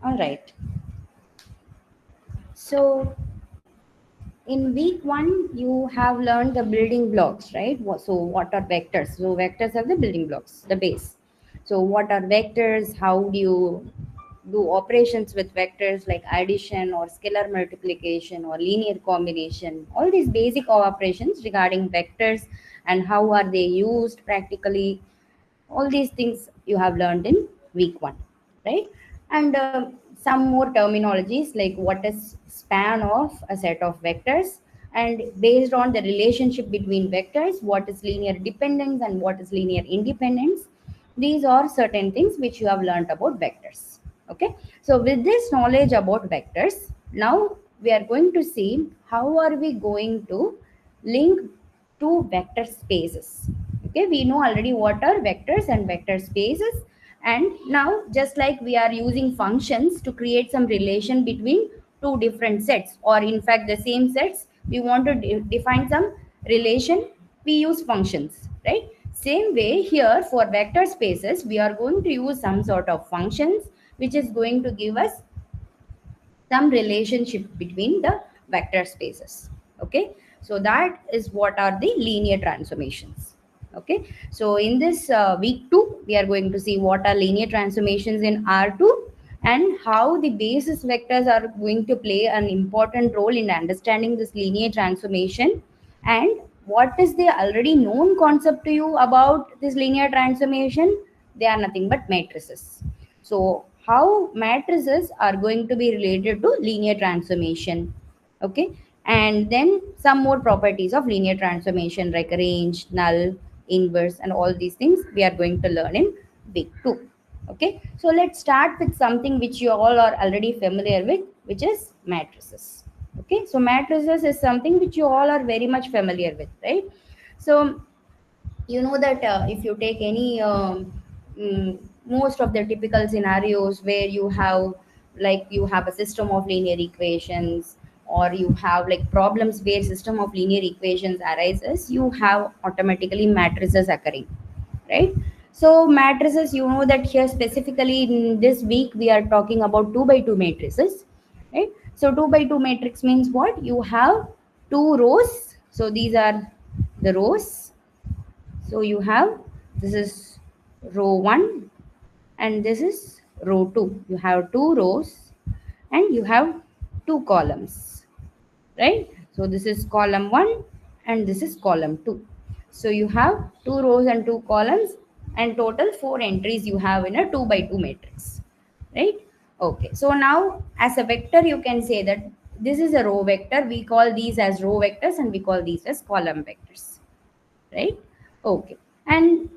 All right. So in week one, you have learned the building blocks, right? So what are vectors? So vectors are the building blocks, the base. So what are vectors? How do you do operations with vectors like addition or scalar multiplication or linear combination? All these basic operations regarding vectors and how are they used practically, all these things you have learned in week one, right? And some more terminologies like what is span of a set of vectors, and based on the relationship between vectors, what is linear dependence and what is linear independence. These are certain things which you have learned about vectors. Okay, so with this knowledge about vectors, now we are going to see how are we going to link two vector spaces. Okay, we know already what are vectors and vector spaces, and now just like we are using functions to create some relation between two different sets, or in fact the same sets, we want to define some relation, we use functions, right? Same way here for vector spaces, we are going to use some sort of functions which is going to give us some relationship between the vector spaces. Okay, so that is what are the linear transformations. Okay, so in this week 2, we are going to see what are linear transformations in R2, and how the basis vectors are going to play an important role in understanding this linear transformation, and what is the already known concept to you about this linear transformation. They are nothing but matrices. So how matrices are going to be related to linear transformation. Okay, and then some more properties of linear transformation like range, null, inverse, and all these things we are going to learn in week 2. Okay, so let's start with something which you all are already familiar with, which is matrices. Okay, so matrices is something which you all are very much familiar with, right? So you know that if you take any most of the typical scenarios where you have, like you have a system of linear equations, or you have like problems where system of linear equations arises, you have automatically matrices occurring, right? So matrices, you know that here specifically in this week we are talking about 2 by 2 matrices, right? So 2 by 2 matrix means what? You have two rows, so these are the rows. So you have, this is row 1 and this is row 2. You have two rows and you have two columns, right? So this is column 1 and this is column 2. So you have two rows and two columns, and total four entries you have in a 2 by 2 matrix, right? Okay, so now as a vector you can say that this is a row vector. We call these as row vectors and we call these as column vectors, right? Okay, and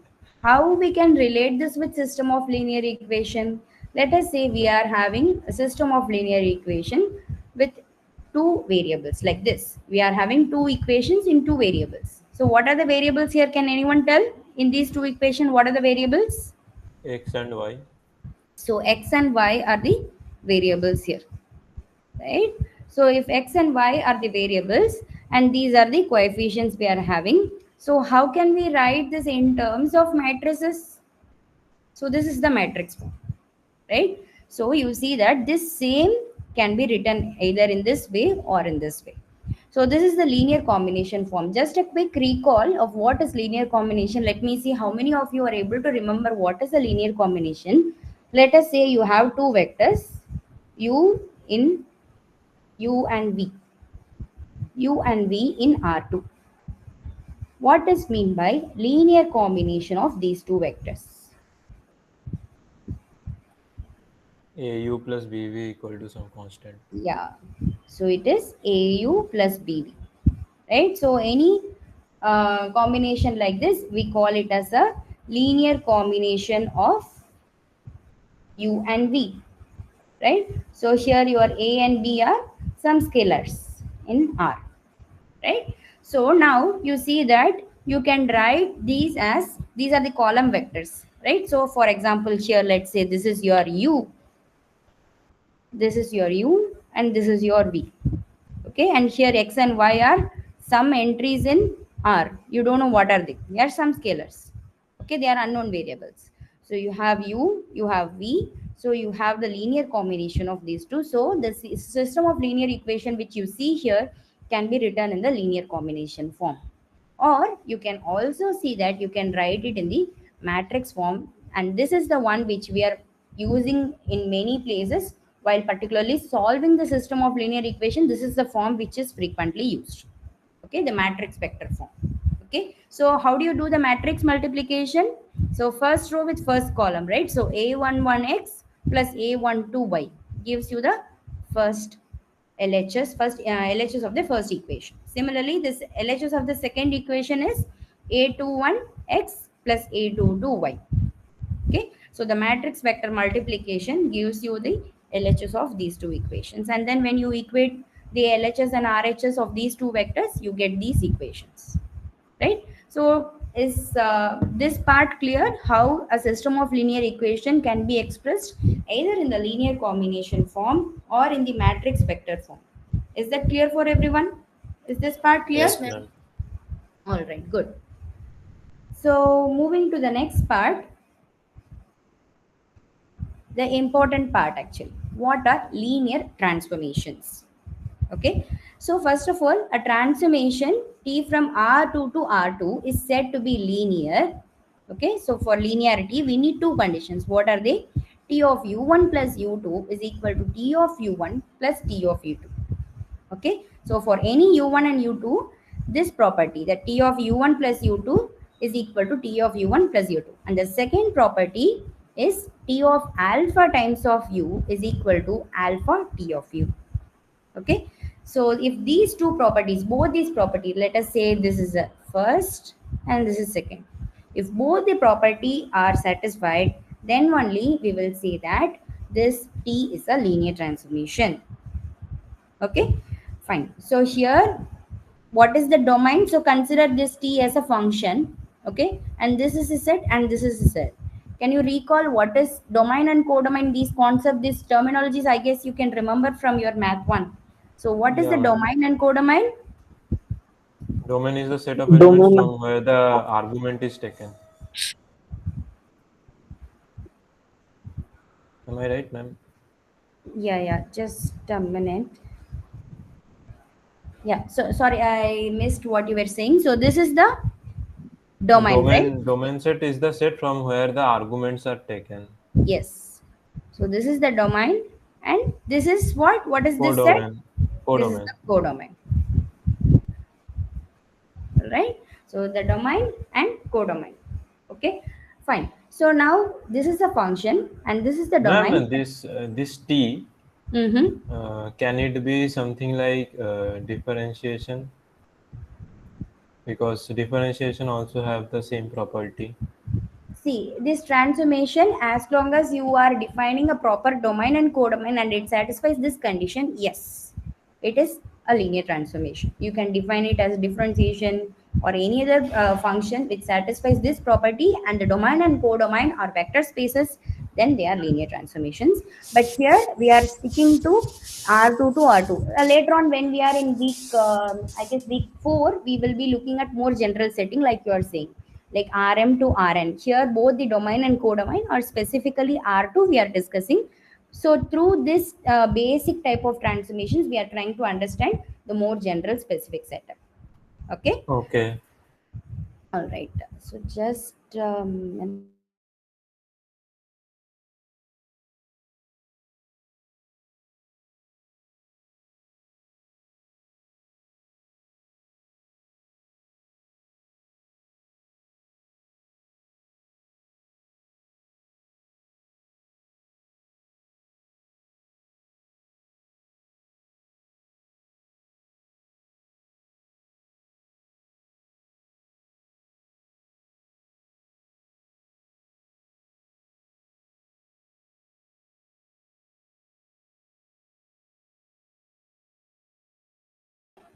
how we can relate this with system of linear equation? Let us say we are having a system of linear equation with two variables like this. We are having two equations in two variables. So what are the variables here? Can anyone tell? In these two equations, what are the variables? X and Y. So x and y are the variables here, right? So if x and y are the variables and these are the coefficients we are having, so how can we write this in terms of matrices? So this is the matrix form, right? So you see that this same can be written either in this way or in this way. So this is the linear combination form. Just a quick recall of what is linear combination. Let me see how many of you are able to remember what is a linear combination. Let us say you have two vectors, u in u and v, u and v in R2. What does mean by linear combination of these two vectors? AU plus BV equal to some constant. Yeah, so it is AU plus BV, right? So any combination like this, we call it as a linear combination of U and V, right? So here your A and B are some scalars in R, right? So now you see that you can write these as, these are the column vectors, right? So for example, here let's say this is your U, this is your U, and this is your V. Okay, and here x and y are some entries in R. You don't know what are they are some scalars. Okay, they are unknown variables. So you have U, you have V. So you have the linear combination of these two. So the system of linear equation which you see here can be written in the linear combination form. Or you can also see that you can write it in the matrix form, and this is the one which we are using in many places while particularly solving the system of linear equation. This is the form which is frequently used. Okay, the matrix vector form. Okay, so how do you do the matrix multiplication? So first row with first column, right? So a11x plus a12y gives you the first LHS of the first equation. Similarly, this LHS of the second equation is a21x plus a22y. Okay, so the matrix vector multiplication gives you the LHS of these two equations, and then when you equate the LHS and RHS of these two vectors, you get these equations, right? So is this part clear, how a system of linear equation can be expressed either in the linear combination form or in the matrix vector form? Is that clear for everyone? Is this part clear? Yes, Yes, ma'am. ma'am. All right, good. So moving to the next part, the important part actually. What are linear transformations? Okay, so first of all, a transformation T from R2 to R2 is said to be linear. Okay, so for linearity, we need two conditions. What are they? T of U1 plus U2 is equal to T of U1 plus T of U2. Okay, so for any U1 and U2, this property, that T of U1 plus U2 is equal to T of U1 plus U2. And the second property is T of alpha times of U is equal to alpha T of U. Okay, so if these two properties, both these properties, let us say this is a first and this is second, if both the property are satisfied, then only we will say that this T is a linear transformation. Okay, fine. So here, what is the domain? So consider this T as a function. Okay, and this is a set and this is a set. Can you recall what is domain and codomain? These concepts, these terminologies, I guess you can remember from your math one. So what is the Yeah, domain and codomain? domain is the set of elements Domain. from where the argument is taken. Am I right, ma'am? Yeah, just a minute. Yeah, so sorry, I missed what you were saying. So this is the domain, right? Domain set is the set from where the arguments are taken. Yes. So this is the domain, and this is what? What is this set? Codomain. This is Codomain. the codomain, right? So the domain and codomain. Okay, fine. So now this is a function, and this is the domain. Ma'am, this T, Mm-hmm. can it be something like differentiation? Because differentiation also have the same property. See, this transformation, as long as you are defining a proper domain and codomain and it satisfies this condition, yes, it is a linear transformation. You can define it as differentiation or any other function which satisfies this property, and the domain and codomain are vector spaces, then they are linear transformations. But here we are sticking to R2 to R2. Later on, when we are in week, I guess week 4, we will be looking at more general setting, like you are saying, like Rm to Rn. Here, both the domain and codomain, or specifically R2, we are discussing. So, through this basic type of transformations, we are trying to understand the more general specific setup. Okay. Okay. All right. So, just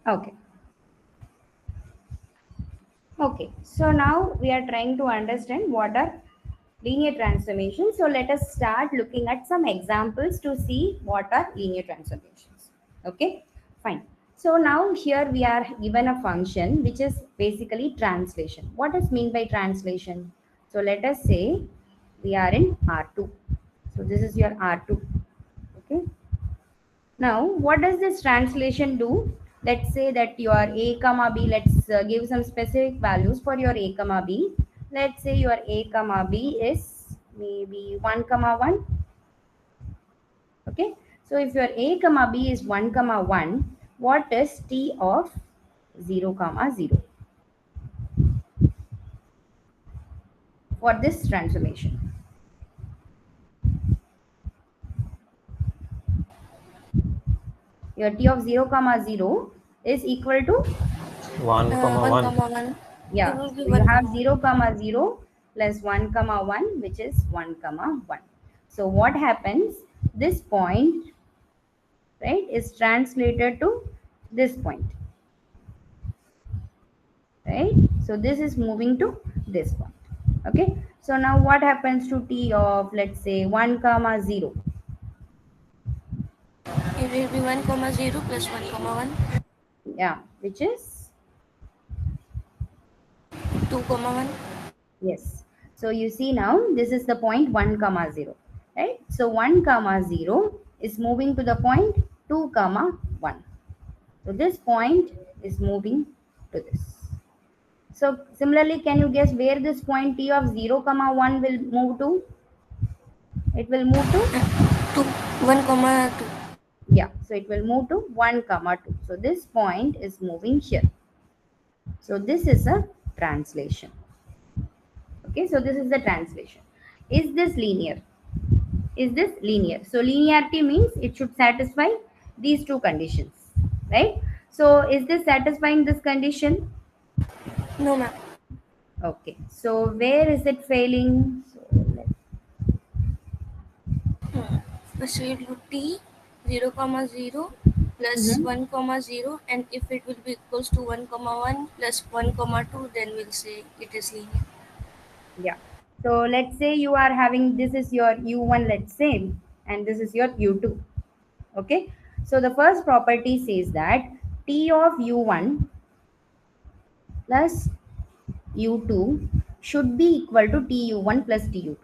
okay. Okay, so now we are trying to understand what are linear transformations. So let us start looking at some examples to see what are linear transformations. Okay, fine. So now here we are given a function which is basically translation. What is mean by translation? So let us say we are in R2. So this is your R2. Okay. Now, what does this translation do? Let's say that your a comma b, let's give some specific values for your a comma b. Let's say your a comma b is maybe 1 comma 1. Okay. So if your a comma b is 1 comma 1, what is t of 0 comma 0 for this transformation? Your t of 0 comma 0 is equal to 1 comma 1 1. comma 1. Yeah, It will be so 1 you have comma 0 comma 0 plus 1 comma 1, which is 1 comma 1. So what happens? This point, right, is translated to this point, right? So this is moving to this point. Okay. So now what happens to t of, let's say, 1 comma 0? It will be 1 comma 0 plus 1 comma 1. Yeah, which is 2 comma 1. yes. So you see now this is the point 1 comma 0, right? So 1 comma 0 is moving to the point 2 comma 1. So this point is moving to this. So similarly, can you guess where this point t of 0 comma 1 will move to? It will move to 2. 1 comma 2. yeah. So it will move to 1 comma 2. So this point is moving here. So this is a translation. Okay. So this is the translation. Is this linear? Is this linear? So linearity means it should satisfy these two conditions, right? So is this satisfying this condition? No, ma'am. Okay. So where is it failing? So First we will do t 0 comma 0 plus 1 comma 0, and if it will be equals to 1 comma 1 plus 1 comma 2, then we'll say it is linear. yeah. So let's say you are having, this is your u1, let's say, and this is your u2. Okay. So the first property says that t of u1 plus u2 should be equal to tu1 plus tu2.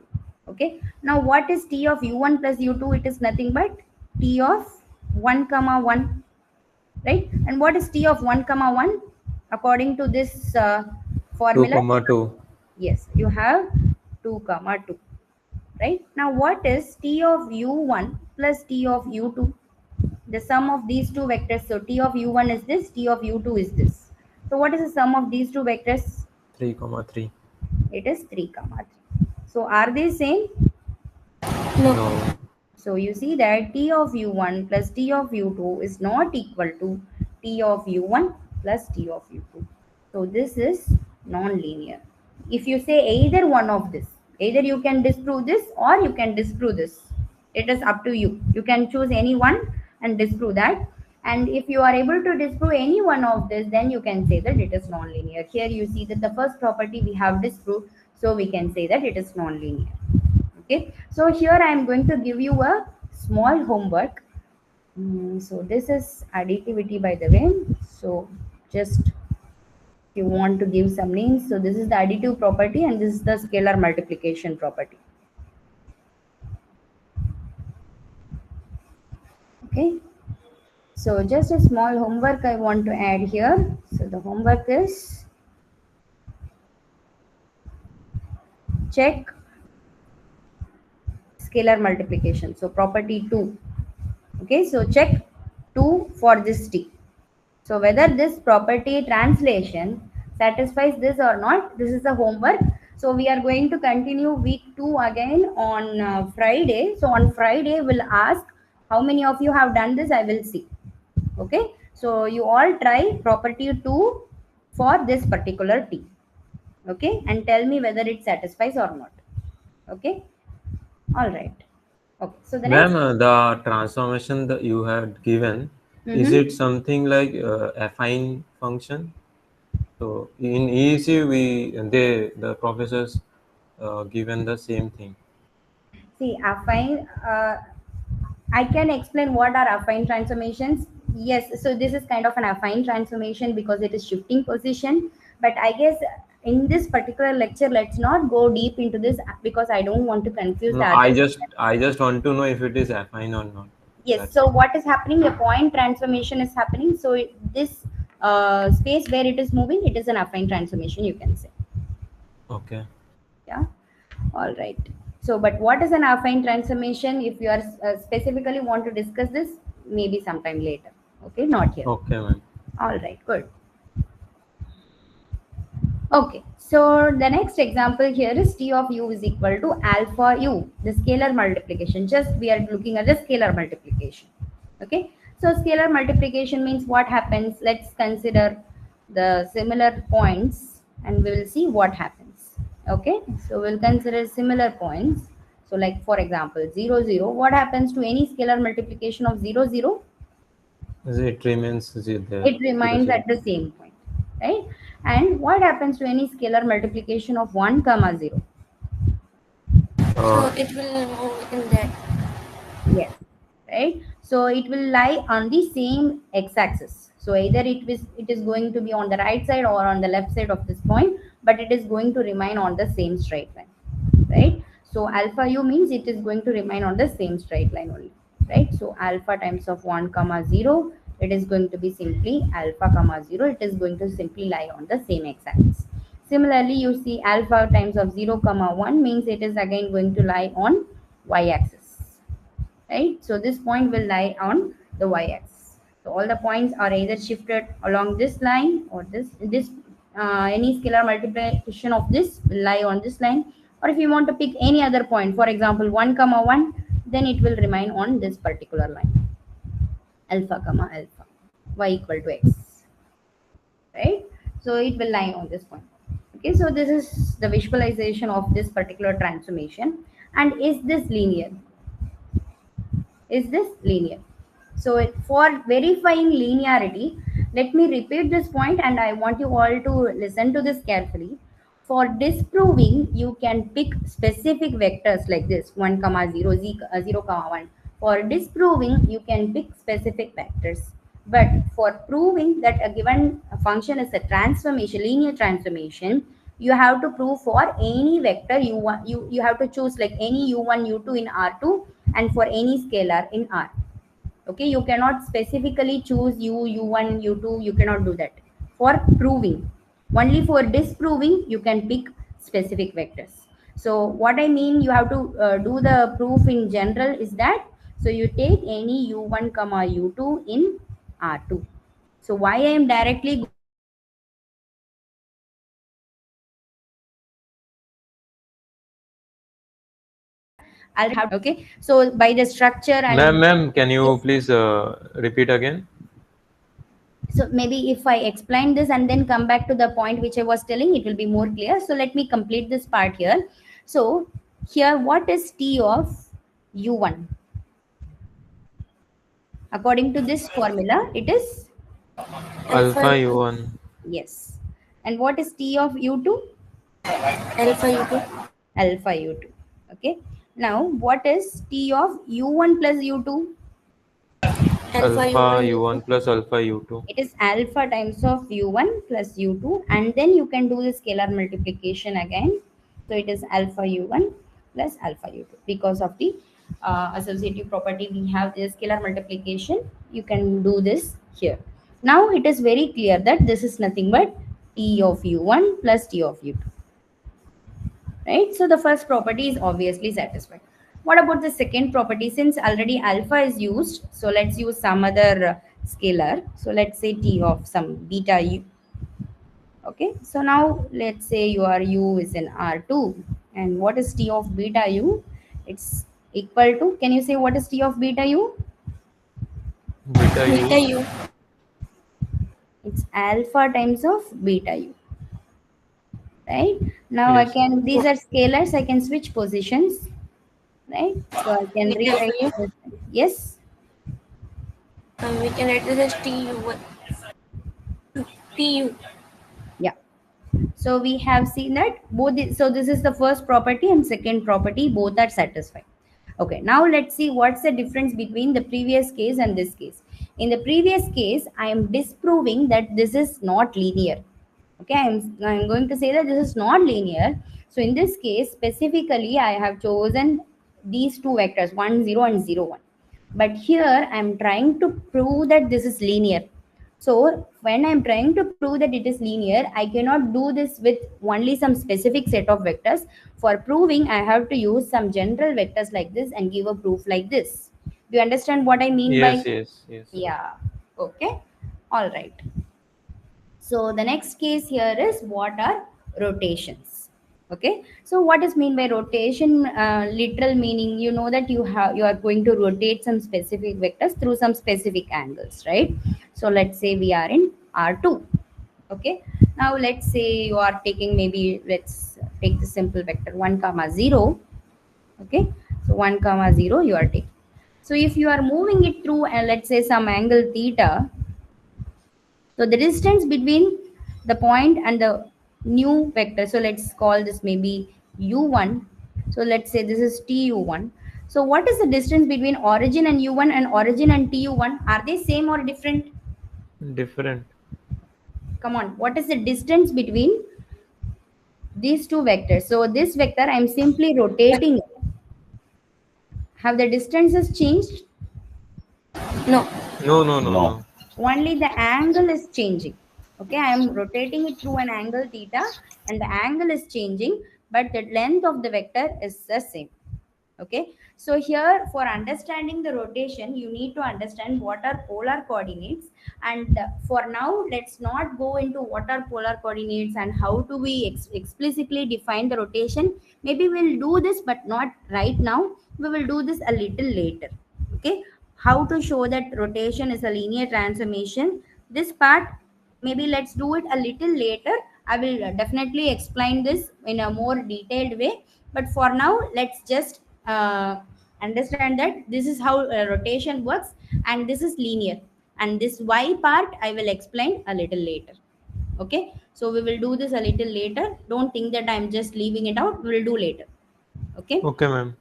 Okay. Now what is t of u1 plus u2? It is nothing but t of 1 comma 1, right? And what is t of 1 comma 1 according to this 2 formula? comma 2. Yes, you have 2 comma 2, right? Now what is t of u1 plus t of u2? The sum of these two vectors. So t of u1 is this, t of u2 is this. So what is the sum of these two vectors? 3 comma 3. It is 3 comma 3. So are they same? No. So you see that t of u1 plus t of u2 is not equal to t of u1 plus t of u2. So this is non-linear. If you say either one of this, either you can disprove this or you can disprove this. It is up to you. You can choose any one and disprove that. And if you are able to disprove any one of this, then you can say that it is non-linear. Here you see that the first property we have disproved, so we can say that it is non-linear. Okay, so here I am going to give you a small homework. So this is additivity, by the way. So just if you want to give some names, so this is the additive property and this is the scalar multiplication property. Okay, so just a small homework I want to add here. So the homework is check scalar multiplication. So property 2. Okay, so check 2 for this t. So whether this property translation satisfies this or not, this is the homework. So we are going to continue week 2 again on Friday. So on Friday we'll ask how many of you have done this. I will see. Okay, so you all try property 2 for this particular t. Okay, and tell me whether it satisfies or not. Okay, all right. Okay, so the next. Ma'am, the transformation that you had given, is it something like affine function? So in EEC, the professors given the same thing. See, affine, I can explain what are affine transformations. Yes, so this is kind of an affine transformation because it is shifting position. But I guess in this particular lecture, let's not go deep into this because I don't want to confuse No, the I others. just want to know if it is affine or not. Yes, That's so it. what is happening? A point transformation is happening. So this space where it is moving, it is an affine transformation, you can say. Okay. Yeah. All right. So, but what is an affine transformation? If you are specifically want to discuss this, maybe sometime later. Okay, not here. Okay, ma'am. All right, good. Okay, so the next example here is T of u is equal to alpha u, the scalar multiplication. Just we are looking at the scalar multiplication. Okay, so scalar multiplication means what happens. Let's consider the similar points and we will see what happens. Okay, so we'll consider similar points. So like for example 0 0, what happens to any scalar multiplication of 0 0? It remains there. It 0 remains 0. at the same point, right? And what happens to any scalar multiplication of 1 comma 0? So Uh, it will move in that. Yes, right. So it will lie on the same x-axis. So either it is going to be on the right side or on the left side of this point, but it is going to remain on the same straight line, right? So alpha u means it is going to remain on the same straight line only, right? So alpha times of 1 comma 0, it is going to be simply alpha comma 0. It is going to simply lie on the same x-axis. Similarly, you see alpha times of 0 comma 1 means it is again going to lie on y-axis, right? So this point will lie on the y-axis. So all the points are either shifted along this line or this any scalar multiplication of this will lie on this line, or if you want to pick any other point, for example 1 comma 1, then it will remain on this particular line, alpha comma alpha, y equal to x, right? So it will lie on this point. Okay, so this is the visualization of this particular transformation. And is this linear? Is this linear? So for verifying linearity, let me repeat this point and I want you all to listen to this carefully. For disproving, you can pick specific vectors like this 1 comma 0 0 comma 1. For disproving, you can pick specific vectors, but for proving that a given function is a transformation, linear transformation, you have to prove for any vector you want. You have to choose like any u1 u2 in R2 and for any scalar in R. Okay, you cannot specifically choose u1 u2, you cannot do that for proving. Only for disproving you can pick specific vectors. So what I mean, you have to do the proof in general is that, so you take any u1 comma u2 in R2. So why I am directly I'll have, okay, so by the structure and ma'am, can you yes. please repeat again? So maybe if I explain this and then come back to the point which I was telling, it will be more clear. So let me complete this part here. So here, what is T of U1? According to this formula, it is, Alpha Alpha u1. yes. And what is T of U2? alpha u2. Alpha U2. Okay. Now, what is T of U1 plus U2? Alpha Alpha u1 u1 u2. plus alpha u2. It is alpha times of U1 plus U2, and then you can do the scalar multiplication again. So it is alpha U1 plus alpha U2. Because of the associative property, we have the scalar multiplication. You can do this here. Now it is very clear that this is nothing but T of U1 plus T of U2. Right? So the first property is obviously satisfied. What about the second property? Since already alpha is used, so let's use some other scalar. So let's say T of some beta u. Okay, so now let's say your u is in R2. And what is T of beta u? It's equal to, can you say what is T of beta u? Beta Beta u. u. It's alpha times of beta u. Right? Now I Yes. can, these are scalars, I can switch positions. Right? So I can Beta rewrite u. this. Yes. We can write this as tu1. Tu. Yeah. So we have seen that both. So this is the first property and second property. Both are satisfied. Okay. Now let's see what's the difference between the previous case and this case. In the previous case, I am disproving that this is not linear. Okay, I'm going to say that this is not linear. So in this case, specifically, I have chosen these two vectors, 1, 0 and 0, 1. But here I'm trying to prove that this is linear. So when I'm trying to prove that it is linear, I cannot do this with only some specific set of vectors. For proving, I have to use some general vectors like this and give a proof like this. Do you understand what I mean Yes, by? yes, yes. Yeah. Okay. All right. So the next case here is what are rotations. Okay. So what is mean by rotation? Literal meaning, you know that you are going to rotate some specific vectors through some specific angles, right? So let's say we are in R2. Okay. Now let's say you are taking, maybe let's take the simple vector 1 comma 0. Okay. So 1 comma 0 you are taking. So if you are moving it through, let's say some angle theta, so the distance between the point and the new vector, so let's call this maybe u1. So let's say this is tu1. So what is the distance between origin and u1 and origin and tu1? Are they same or different? Different. Come on, what is the distance between these two vectors? So this vector, I'm simply rotating it. Have the distances changed? No. No, no, no, No. no. Only the angle is changing. Okay, I am rotating it through an angle theta and the angle is changing, but the length of the vector is the same. Okay, so here for understanding the rotation, you need to understand what are polar coordinates. And for now, let's not go into what are polar coordinates and how do we explicitly define the rotation. Maybe we'll do this, but not right now. We will do this a little later. Okay, how to show that rotation is a linear transformation, this part maybe let's do it a little later. I will definitely explain this in a more detailed way, but for now let's just understand that this is how rotation works, and this is linear, and this y part I will explain a little later. Okay, so we will do this a little later. Don't think that I'm just leaving it out. We will do later. Okay. Okay, ma'am.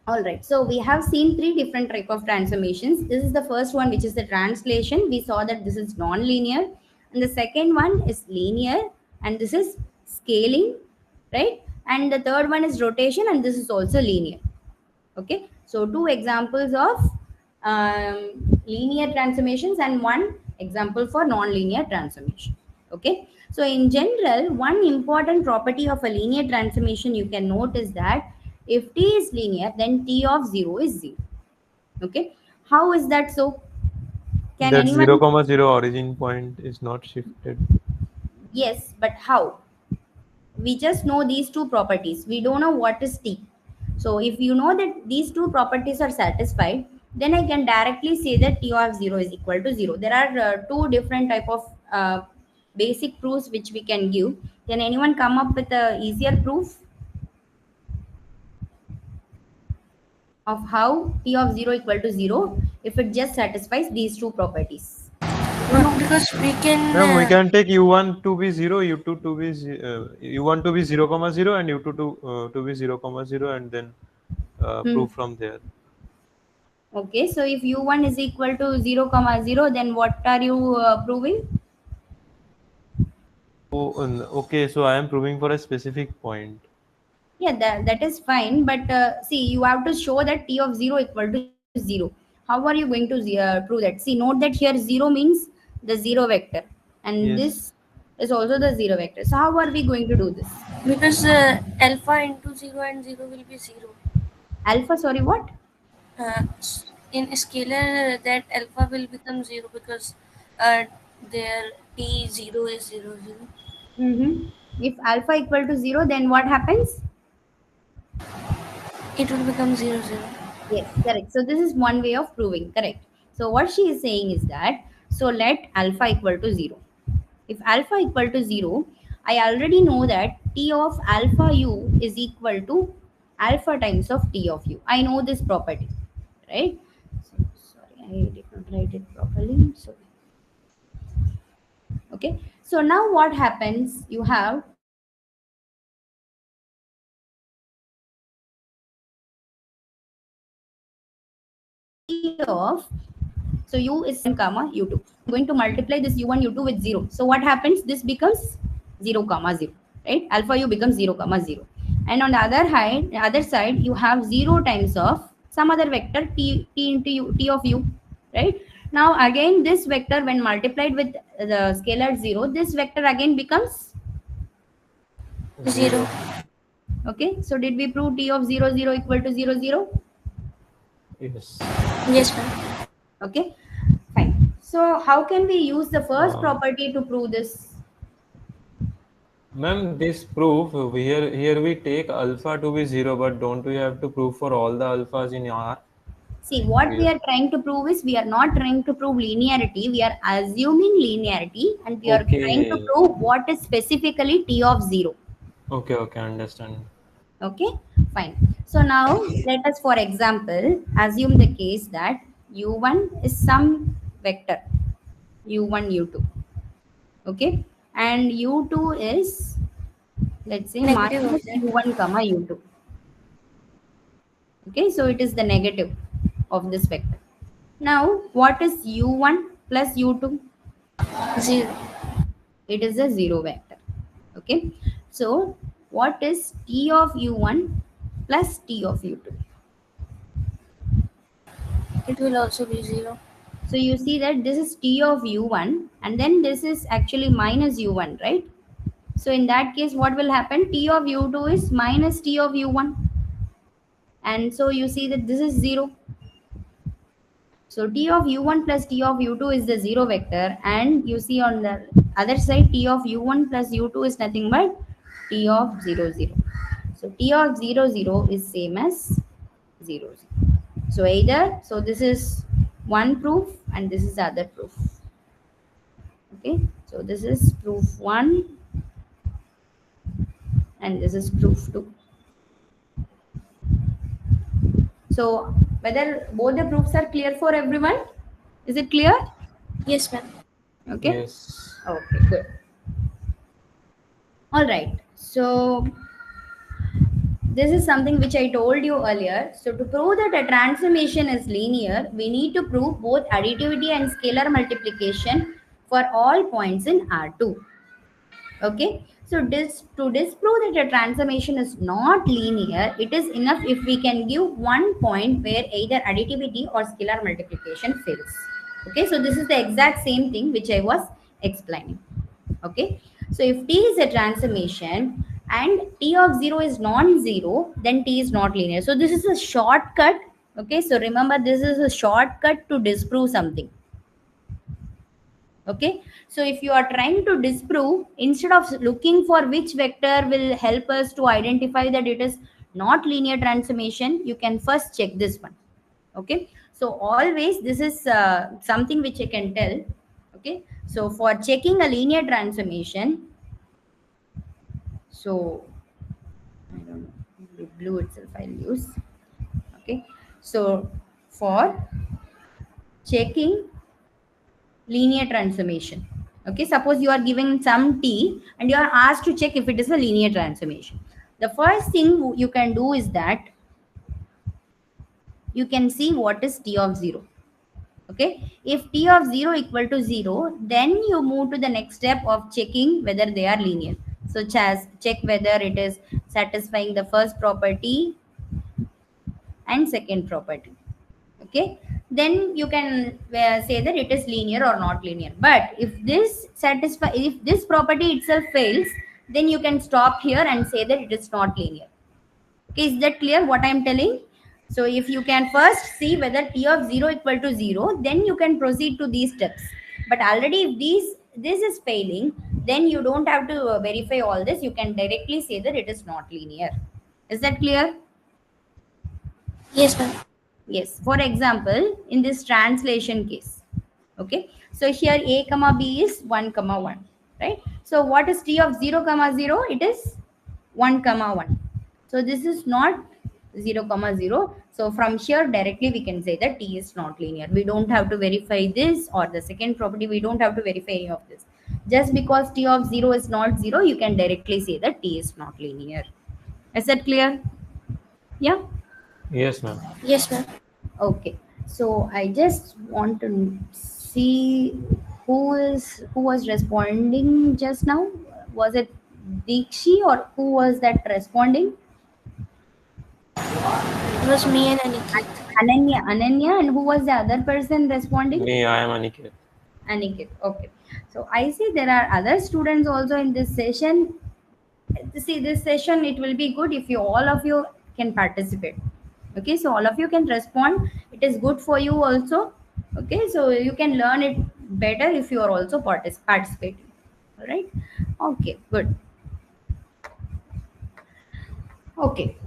All right, so we have seen three different type of transformations. This is the first one, which is the translation. We saw that this is non-linear, and the second one is linear, and this is scaling, right? And the third one is rotation, and this is also linear. Okay, so two examples of linear transformations and one example for non-linear transformation. Okay, so in general, one important property of a linear transformation you can note is that if t is linear, then t of 0 is 0. Okay, how is that so? Can That 0, anyone? comma 0 origin point is not shifted. Yes, but how? We just know these two properties. We don't know what is t. So if you know that these two properties are satisfied, then I can directly say that t of 0 is equal to 0. There are two different type of basic proofs which we can give. Can anyone come up with a easier proof of how t of 0 equal to 0 if it just satisfies these two properties? Because we can. Ma'am, we can take u1 to be 0, u2 to be u1 to be 0, comma 0, and u2 to be 0, comma 0, and then Hmm. prove from there. Okay, so if u1 is equal to 0 comma 0, then what are you proving? Oh, okay, so I am proving for a specific point. Yeah, that is fine. But see, you have to show that t of 0 equal to 0. How are you going to prove that? See, note that here 0 means the 0 vector. And Yes. this is also the 0 vector. So how are we going to do this? Because alpha into 0 and 0 will be 0. Alpha, sorry, what? In scalar, that alpha will become 0 because their t0 is 0, 0. If alpha equal to 0, then what happens? It will become 0, 0. Yes, correct. So this is one way of proving, correct. So what she is saying is that, so let alpha equal to 0. If alpha equal to 0, I already know that t of alpha u is equal to alpha times of t of u. I know this property, right? So, sorry, I did not write it properly. So, okay. So now what happens? You have t of So u is 1 comma u2. I'm going to multiply this u1 u2 with 0. So what happens? This becomes 0 comma 0, right? Alpha u becomes 0 comma 0. And on the other side, you have 0 times of some other vector t into u, t of u, right? Now again, this vector when multiplied with the scalar 0, this vector again becomes 0. okay. So did we prove t of 0 0 equal to 0 0? Yes. Yes, ma'am. Okay, fine. So how can we use the first property to prove this? Ma'am, this proof here we take alpha to be 0, but don't we have to prove for all the alphas in R? See, what we are trying to prove is we are not trying to prove linearity. We are assuming linearity, and we are trying to prove what is specifically t of 0. Okay, understand. Okay, fine. So now let us, for example, assume the case that u1 is some vector u1 u2, okay, and u2 is, let's say, Negative minus of that. u1 comma u2. Okay, so it is the negative of this vector. Now what is u1 plus u2? 0. It is a 0 vector. Okay, so what is t of u1 plus t of u2? It will also be 0. So you see that this is t of u1 and then this is actually minus u1, right? So in that case, what will happen? T of u2 is minus t of u1, and so you see that this is 0. So t of u1 plus t of u2 is the 0 vector, and you see on the other side t of u1 plus u2 is nothing but t of 0 0. So t of 0 0 is same as 0 0. So either, so this is one proof and this is the other proof. Okay, so this is proof 1 and this is proof 2. So whether both the proofs are clear for everyone? Is it clear? Yes, ma'am. Okay. Yes. Okay, good. All right. So this is something which I told you earlier. So to prove that a transformation is linear, we need to prove both additivity and scalar multiplication for all points in R2. Okay. So to disprove that a transformation is not linear, it is enough if we can give one point where either additivity or scalar multiplication fails. Okay. So this is the exact same thing which I was explaining. Okay. So if t is a transformation and t of 0 is non-zero, then t is not linear. So this is a shortcut. Okay, so remember, this is a shortcut to disprove something. Okay, so if you are trying to disprove, instead of looking for which vector will help us to identify that it is not linear transformation, you can first check this one. Okay, so always this is something which I can tell. Okay, so for checking a linear transformation, so I don't know, blue itself I'll use. Okay, so for checking linear transformation, okay, suppose you are given some t and you are asked to check if it is a linear transformation. The first thing you can do is that you can see what is t of 0. Okay, if t of 0 equal to 0, then you move to the next step of checking whether they are linear, such as check whether it is satisfying the first property and second property. Okay, then you can say that it is linear or not linear. But if this property itself fails, then you can stop here and say that it is not linear. Okay, is that clear what I am telling? So if you can first see whether t of 0 equal to 0, then you can proceed to these steps. But already if this is failing, then you don't have to verify all this. You can directly say that it is not linear. Is that clear? Yes, ma'am. Yes. For example, in this translation case, okay, so here a comma b is 1 comma 1, right? So what is t of 0 comma 0? It is 1 comma 1. So this is not 0 comma 0. So from here directly we can say that t is not linear. We don't have to verify this or the second property. We don't have to verify any of this. Just because t of 0 is not 0, you can directly say that t is not linear. Is that clear? Yeah. Yes, ma'am. Yes, ma'am. Okay. So I just want to see who was responding just now. Was it Dikshi or who was that responding? It was me and Aniket. Ananya, and who was the other person responding? Me, I am Aniket. Aniket. Okay. So I see there are other students also in this session. See, this session, it will be good if you all of you can participate. Okay, so all of you can respond. It is good for you also. Okay, so you can learn it better if you are also participating. All right. Okay, good. Okay,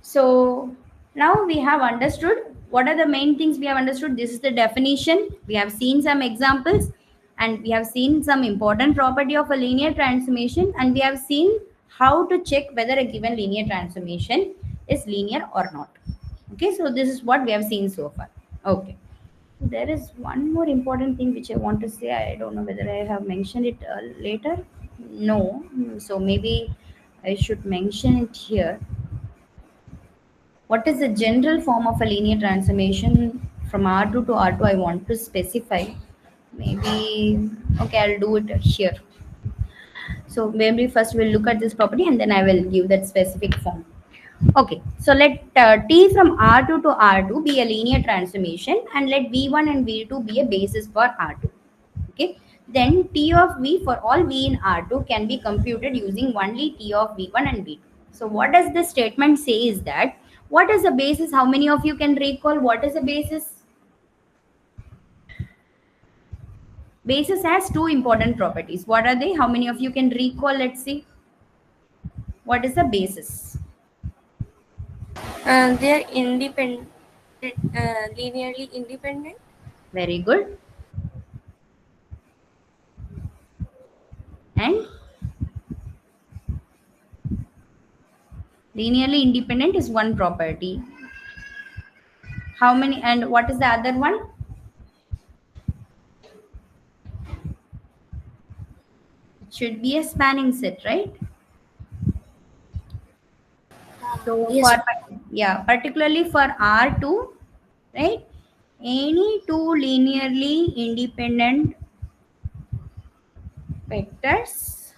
so now we have understood what are the main things we have understood. This is the definition. We have seen some examples, and we have seen some important property of a linear transformation, and we have seen how to check whether a given linear transformation is linear or not. Okay, so this is what we have seen so far. Okay, there is one more important thing which I want to say. I don't know whether I have mentioned it later. No, so maybe I should mention it here. What is the general form of a linear transformation from R2 to R2? I want to specify. Maybe, okay, I'll do it here. So maybe first we'll look at this property and then I will give that specific form. Okay, so let T from R2 to R2 be a linear transformation, and let V1 and V2 be a basis for R2. Okay, then T of V for all V in R2 can be computed using only T of V1 and V2. So what does this statement say is that, what is a basis? How many of you can recall what is a basis? Basis has two important properties. What are they? How many of you can recall? Let's see. What is a basis? They are independent, linearly independent. Very good. And linearly independent is one property. How many, and what is the other one? It should be a spanning set, right? So Yes. for, yeah, particularly for R2, right? Any two linearly independent vectors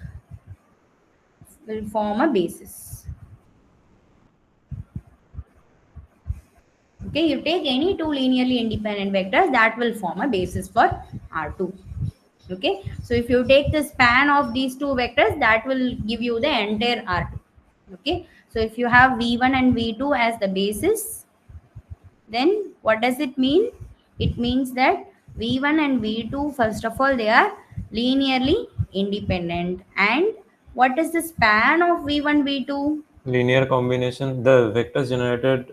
will form a basis. Okay, you take any two linearly independent vectors that will form a basis for R2. Okay, so if you take the span of these two vectors, that will give you the entire R2. Okay, so if you have V1 and V2 as the basis, then what does it mean? It means that V1 and V2, first of all, they are linearly independent. And what is the span of V1, V2? Linear combination, the vectors generated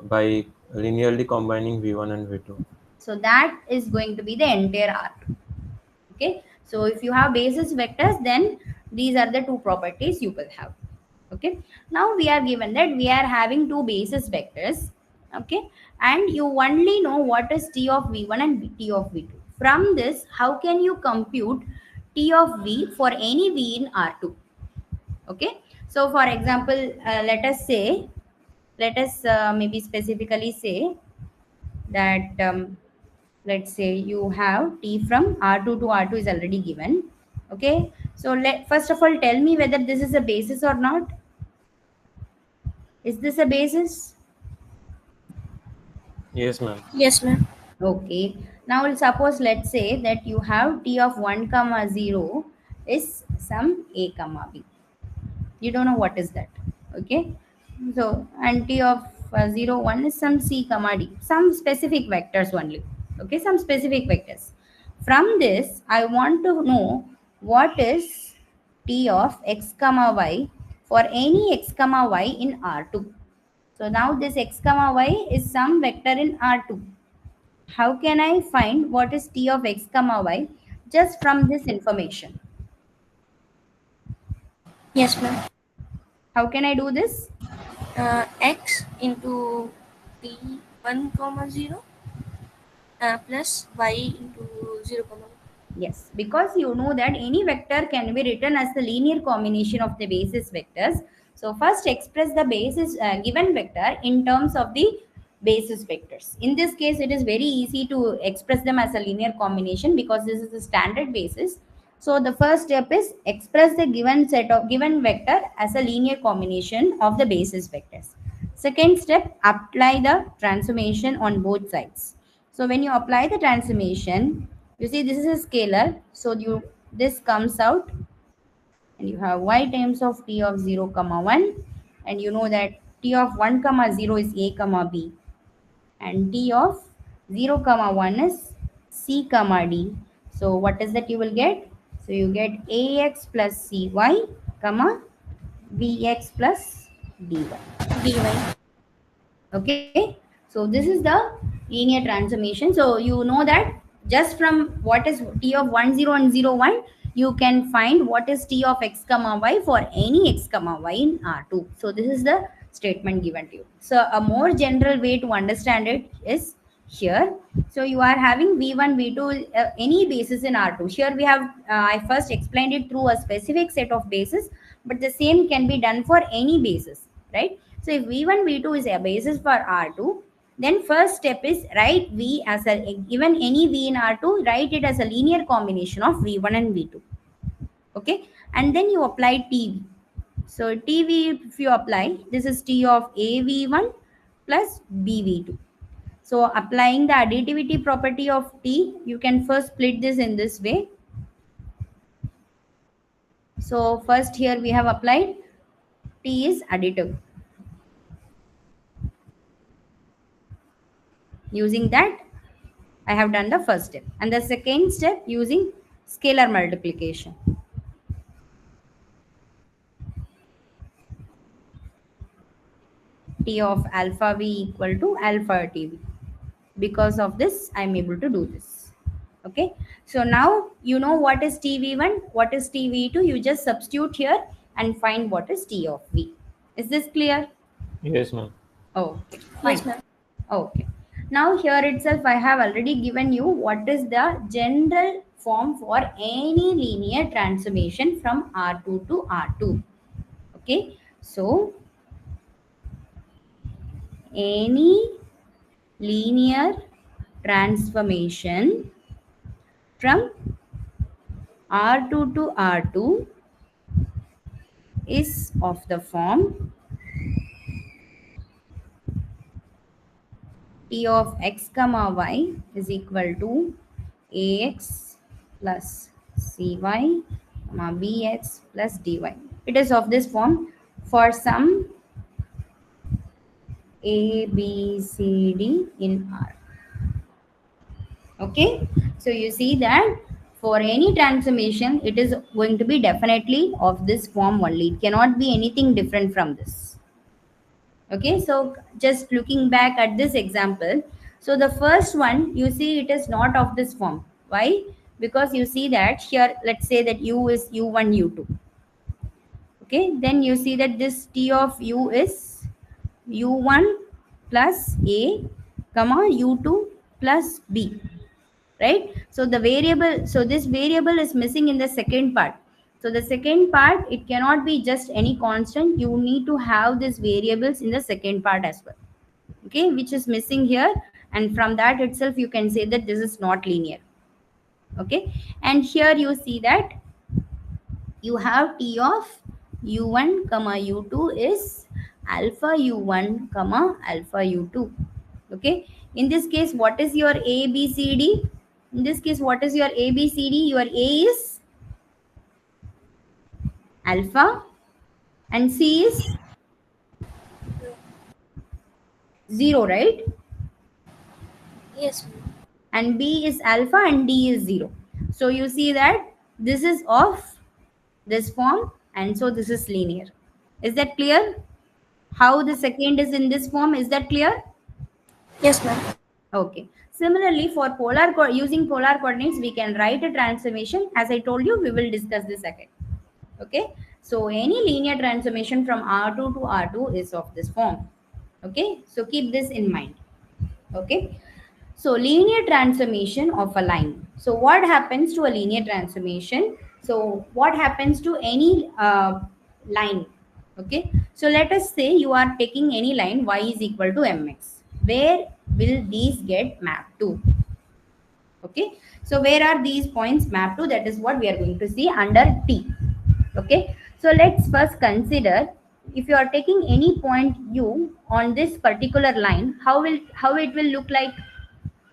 by linearly combining V1 and V2. So that is going to be the entire R2. Okay, so if you have basis vectors, then these are the two properties you will have. Okay, now we are given that we are having two basis vectors. Okay, and you only know what is T of V1 and T of V2. From this, how can you compute T of V for any V in R2? Okay, so for example, let us maybe specifically say that let's say you have T from R2 to R2 is already given. Okay, so first of all, tell me whether this is a basis or not. Is this a basis? Yes, ma'am. Yes, ma'am. Okay, now suppose, let's say that you have T of 1 comma 0 is some A comma B. You don't know what is that. Okay, so and T of 0 1 is some C comma D, some specific vectors only. Okay, some specific vectors. From this, I want to know what is T of x comma y for any x comma y in R2. So now this x comma y is some vector in R2. How can I find what is T of x comma y just from this information? Yes, ma'am. How can I do this? X into T1 comma 0 plus Y into 0 comma 1. Yes, because you know that any vector can be written as the linear combination of the basis vectors. So first express the basis given vector in terms of the basis vectors. In this case, it is very easy to express them as a linear combination because this is the standard basis. So the first step is express the given vector as a linear combination of the basis vectors. Second step, apply the transformation on both sides. So when you apply the transformation, you see this is a scalar. So this comes out and you have y times of t of 0 comma 1, and you know that t of 1 comma 0 is a comma b, and t of 0 comma 1 is c comma d. So what is that you will get? So you get ax plus cy comma bx plus dy. Okay, so this is the linear transformation. So you know that just from what is t of 1 0 and 0 1, you can find what is t of x comma y for any x comma y in R2. So this is the statement given to you. So a more general way to understand it is here. So you are having v1 v2 any basis in R2. Here we have I first explained it through a specific set of bases, but the same can be done for any basis, right? So if v1 v2 is a basis for R2, then first step is write v as a given any v in R2, write it as a linear combination of v1 and v2. Okay, and then you apply tv. So tv, if you apply, this is t of a v1 plus b v2. So applying the additivity property of t, you can first split this in this way. So first here we have applied t is additive. Using that, I have done the first step. And the second step, using scalar multiplication. T of alpha v equal to alpha tv. Because of this, I am able to do this. Okay. So now you know what is tv1, what is tv2. You just substitute here and find what is t of v. Is this clear? Yes, ma'am. Oh, fine. Yes, ma'am. Okay. Now here itself I have already given you what is the general form for any linear transformation from R2 to R2. Okay. So any linear transformation from R2 to R2 is of the form t of x comma y is equal to ax plus cy comma bx plus dy. It is of this form for some a, b, c, d in R. Okay, so you see that for any transformation, it is going to be definitely of this form only. It cannot be anything different from this. Okay, so just looking back at this example, so the first one, you see it is not of this form. Why? Because you see that here, let's say that u is u1, u2. Okay, then you see that this t of u is u1 plus a comma u2 plus b, right? So the variable, so this variable is missing in the second part. So the second part, it cannot be just any constant. You need to have these variables in the second part as well. Okay, which is missing here, and from that itself you can say that this is not linear. Okay, and here you see that you have t of u1 comma u2 is alpha u1 comma alpha u2. Okay, in this case, what is your a, b, c, d? In this case, what is your a, b, c, d? Your a is alpha and c is 0, right? Yes, ma'am. And b is alpha and d is 0. So you see that this is of this form, and so this is linear. Is that clear? How the second is in this form, is that clear? Yes, ma'am. Okay. Similarly, for using polar coordinates, we can write a transformation. As I told you, we will discuss this again. Okay. So any linear transformation from R2 to R2 is of this form. Okay. So keep this in mind. Okay. So linear transformation of a line. So what happens to a linear transformation? So what happens to any line? Okay. So let us say you are taking any line y is equal to mx. where will these get mapped to? Okay, so where are these points mapped to? That is what we are going to see under T. Okay, so let's first consider, if you are taking any point U on this particular line, how it will look like.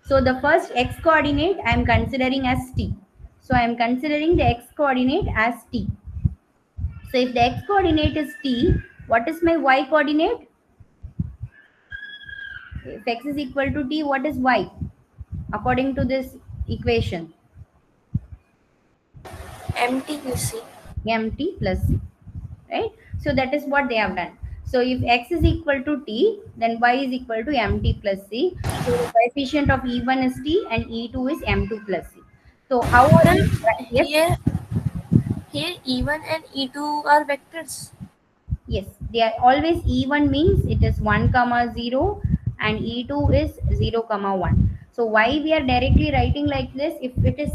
So the first x coordinate I am considering as T. So I am considering the x coordinate as T. So if the x coordinate is T, what is my y coordinate? If x is equal to T, what is y according to this equation? MT you see. Mt plus c, right? So that is what they have done. So if x is equal to T, then y is equal to Mt plus c. So the coefficient of E1 is T and E2 is M2 plus c. So how are Ma'am, we? Yes. here E1 and E2 are vectors. Yes, they are always. E1 means it is 1 comma 0 and E2 is 0 comma 1. So why we are directly writing like this? If it is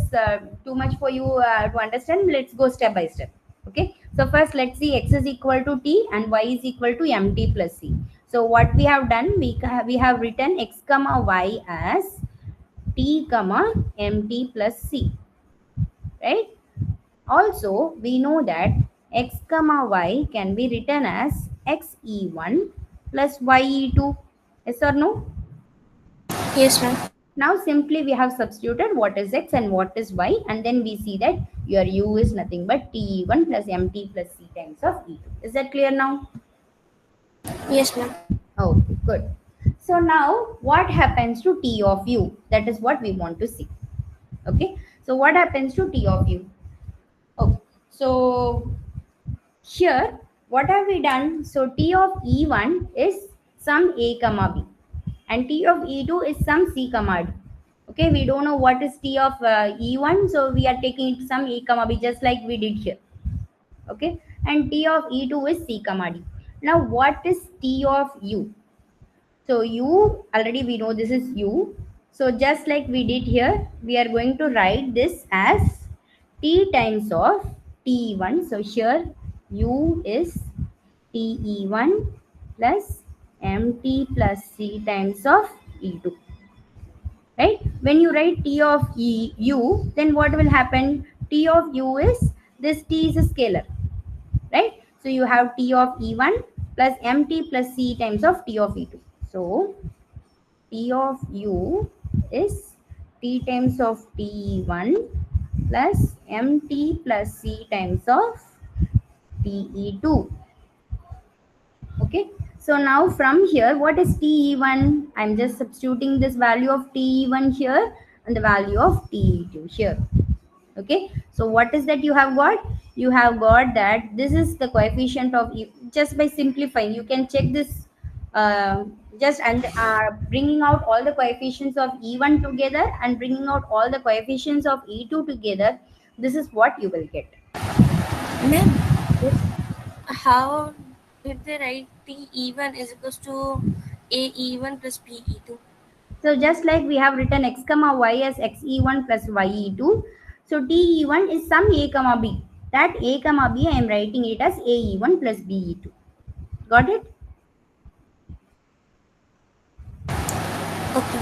too much for you to understand, let's go step by step. Okay, so first let's see, x is equal to T and y is equal to Mt plus c. So what we have done, we have written x comma y as T comma Mt plus c, right? Also, we know that x comma y can be written as xe1 plus ye2. Yes or no? Yes, ma'am. Now simply we have substituted what is x and what is y, and then we see that your u is nothing but te1 plus mt plus c times of e2. Is that clear now? Yes, ma'am. Okay, good. So now what happens to t of u? That is what we want to see. Okay, so what happens to t of u? Okay, so here, what have we done? So T of E1 is some A comma B and T of E2 is some C comma D. Okay, we don't know what is T of E1, so we are taking it some A comma B just like we did here. Okay, and T of E2 is C comma D. Now, what is T of U? So U, already we know this is U. So just like we did here, we are going to write this as T times of T1. So here U is TE1 plus MT plus C times of E2. Right? When you write T of U, then what will happen? T of U is, this T is a scalar. Right? So you have T of E1 plus MT plus C times of T of E2. So T of U is T times of T1 plus MT plus C times of TE2. Okay, so now from here, what is TE1? I'm just substituting this value of TE1 here and the value of TE2 here. Okay, so what is that you have got? You have got that this is the coefficient of just by simplifying, you can check this just and bringing out all the coefficients of E1 together and bringing out all the coefficients of E2 together. This is what you will get. Ma'am, how did they write T1 is equals to AE1 plus PE2? So just like we have written x comma y as xe1 plus ye2. So te1 is some a comma b. That a comma b I am writing it as ae1 plus be2. Got it? Okay.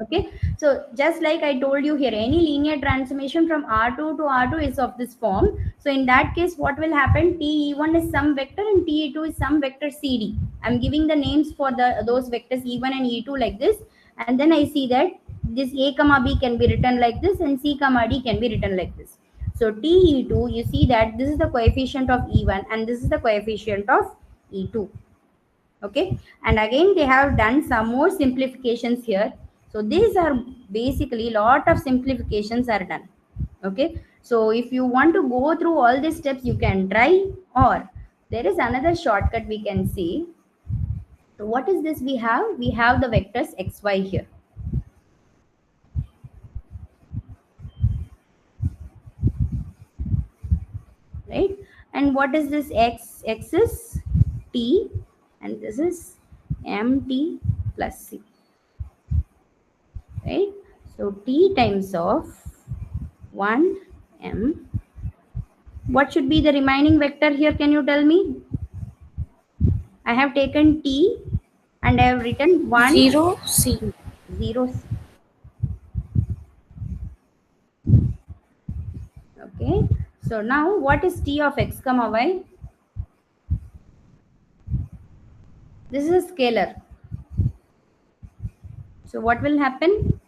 Okay. So just like I told you here, any linear transformation from R2 to R2 is of this form. So in that case, what will happen? TE1 is some vector and TE2 is some vector CD. I'm giving the names for those vectors E1 and E2 like this. And then I see that this A comma B can be written like this and C comma D can be written like this. So TE2, you see that this is the coefficient of E1 and this is the coefficient of E2. Okay. And again, they have done some more simplifications here. So these are basically lot of simplifications are done. Okay. So if you want to go through all these steps, you can try, or there is another shortcut we can see. So what is this we have? We have the vectors xy here. Right? And what is this x? X is t and this is mt plus c. Right? So t times of 1m. What should be the remaining vector here? Can you tell me? I have taken t and I have written 1 0 C. 0 C. Okay, so now what is t of x comma y? This is a scalar. So what will happen?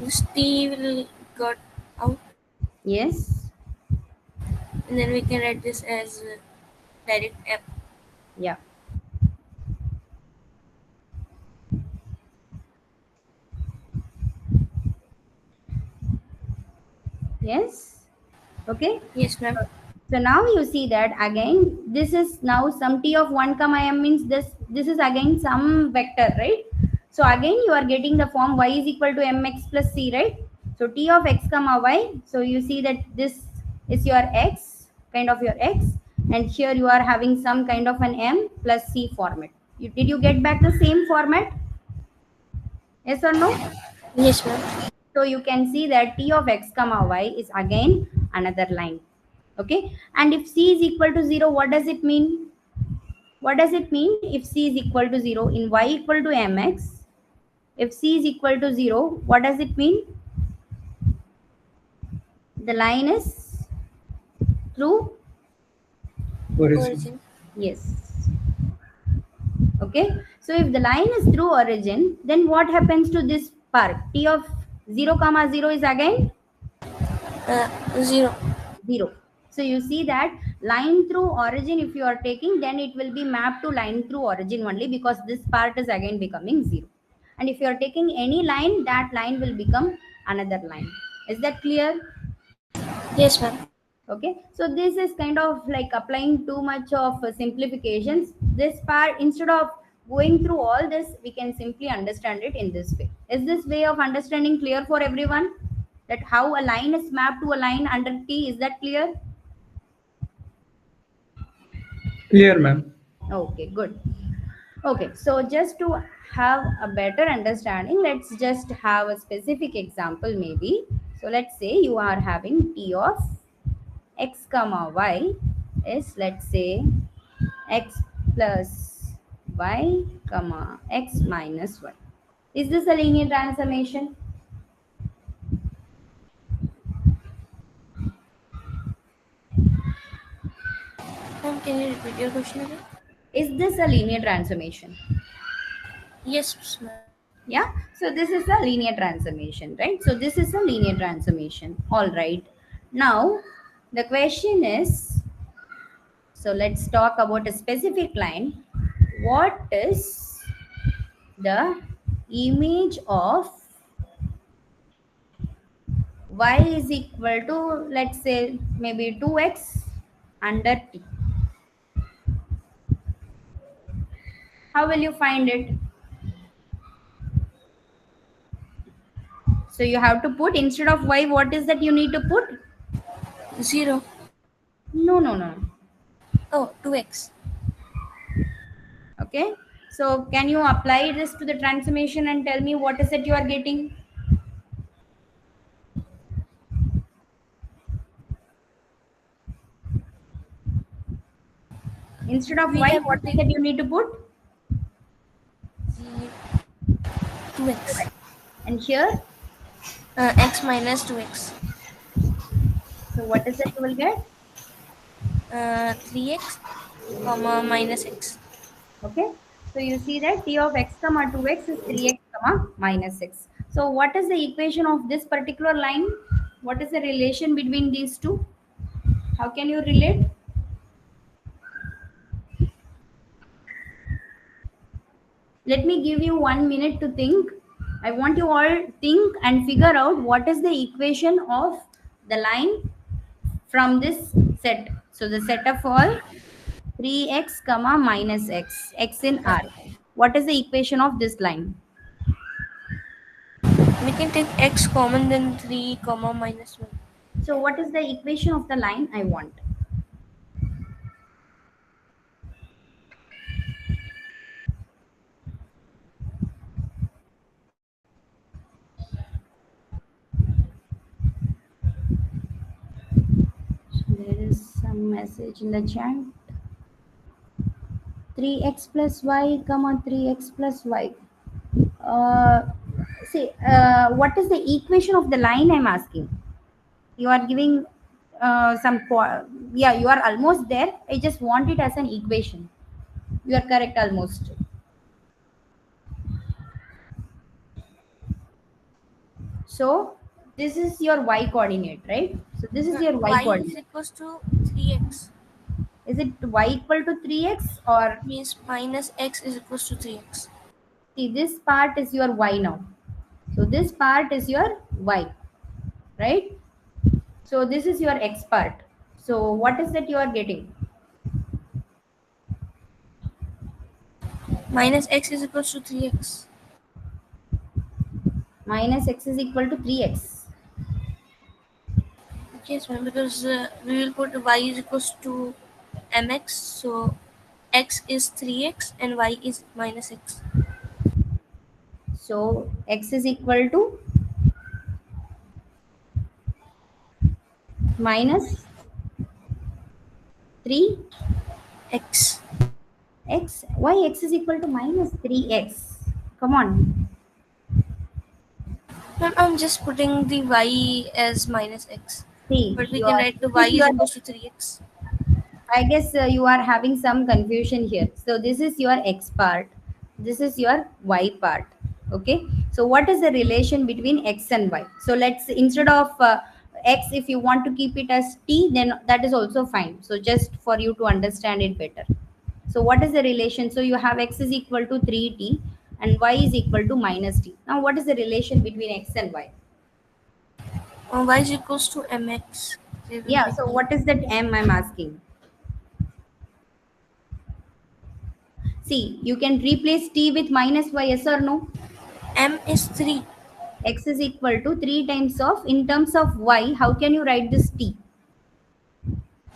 This T will got out, Yes. and then we can write this as direct F. Yeah. Yes. Okay. Yes, ma'am. So now you see that again, this is now some t of 1 comma m means this is again some vector, right? So again you are getting the form y is equal to mx plus c, right? So t of x comma y. So you see that this is your x, kind of your x, and here you are having some kind of an m plus c format. Did you get back the same format? Yes or no? Yes, ma'am. So you can see that t of x comma y is again another line. Okay. And if c is equal to 0, what does it mean? What does it mean if c is equal to 0 in y equal to mx? If c is equal to 0, what does it mean? The line is through? Origin. Origin. Yes. Okay. So if the line is through origin, then what happens to this part? T of 0 comma 0 is again 0. 0. So you see that line through origin, if you are taking, then it will be mapped to line through origin only, because this part is again becoming 0. And if you are taking any line, that line will become another line. Is that clear? Yes, ma'am. Okay. So this is kind of like applying too much of simplifications. This part, instead of going through all this, we can simply understand it in this way. Is this way of understanding clear for everyone? That how a line is mapped to a line under T, is that clear? Clear, ma'am. Okay, good. Okay, so just to have a better understanding, let's just have a specific example maybe. So let's say you are having t of x comma y is, let's say, x plus y comma x minus 1. Is this a linear transformation? Ma'am, can you repeat your question again? Is this a linear transformation? Yes, ma'am. Yeah, so this is a linear transformation, right? So this is a linear transformation. All right. Now the question is, so let's talk about a specific line. What is the image of y is equal to, let's say, maybe 2x under t? How will you find it? So you have to put, instead of y, what is that you need to put? 0. No, no, no. Oh, 2x. Okay. So can you apply this to the transformation and tell me what is it you are getting? Instead of We y, have what to is it you need to put? 2x. And here, X minus 2x. so what is it you will get? 3x, comma minus x. Okay. So you see that t of x comma 2x is 3x comma minus x. So what is the equation of this particular line? What is the relation between these two? How can you relate? Let me give you 1 minute to think. I want you all think and figure out what is the equation of the line from this set. So the set of all 3x comma minus x, x in R. What is the equation of this line? We can take x common, then 3 comma minus 1. So what is the equation of the line I want? There is some message in the chat. 3x plus y, comma 3x plus y. See, what is the equation of the line? I'm asking. You are giving yeah, you are almost there. I just want it as an equation. You are correct almost. So this is your y coordinate, right? So this is your y Y is coordinate. equals to 3x. Is it y equal to 3x or? Means minus x is equals to 3x. See, this part is your y now. So this part is your y, right? So this is your x part. So what is that you are getting? Minus x is equals to 3x. Minus x is equal to 3x. Yes, ma'am, because we will put y is equals to mx. So x is 3x and y is minus x. So x is equal to minus 3x. X. Why x is equal to minus 3x? Come on. Ma'am, I'm just putting the y as minus x. See, But we you can are- write the y is you are- equals to 3x. I guess you are having some confusion here. So this is your x part. This is your y part. Okay. So what is the relation between x and y? So let's, instead of x, if you want to keep it as t, then that is also fine. So just for you to understand it better. So what is the relation? So you have x is equal to 3t and y is equal to minus t. Now what is the relation between x and y? Y is equals to mx. They will Yeah. be So t. what is that m I'm asking? See, you can replace t with minus y, yes or no? M is 3. X is equal to 3 times of, in terms of y, how can you write this t?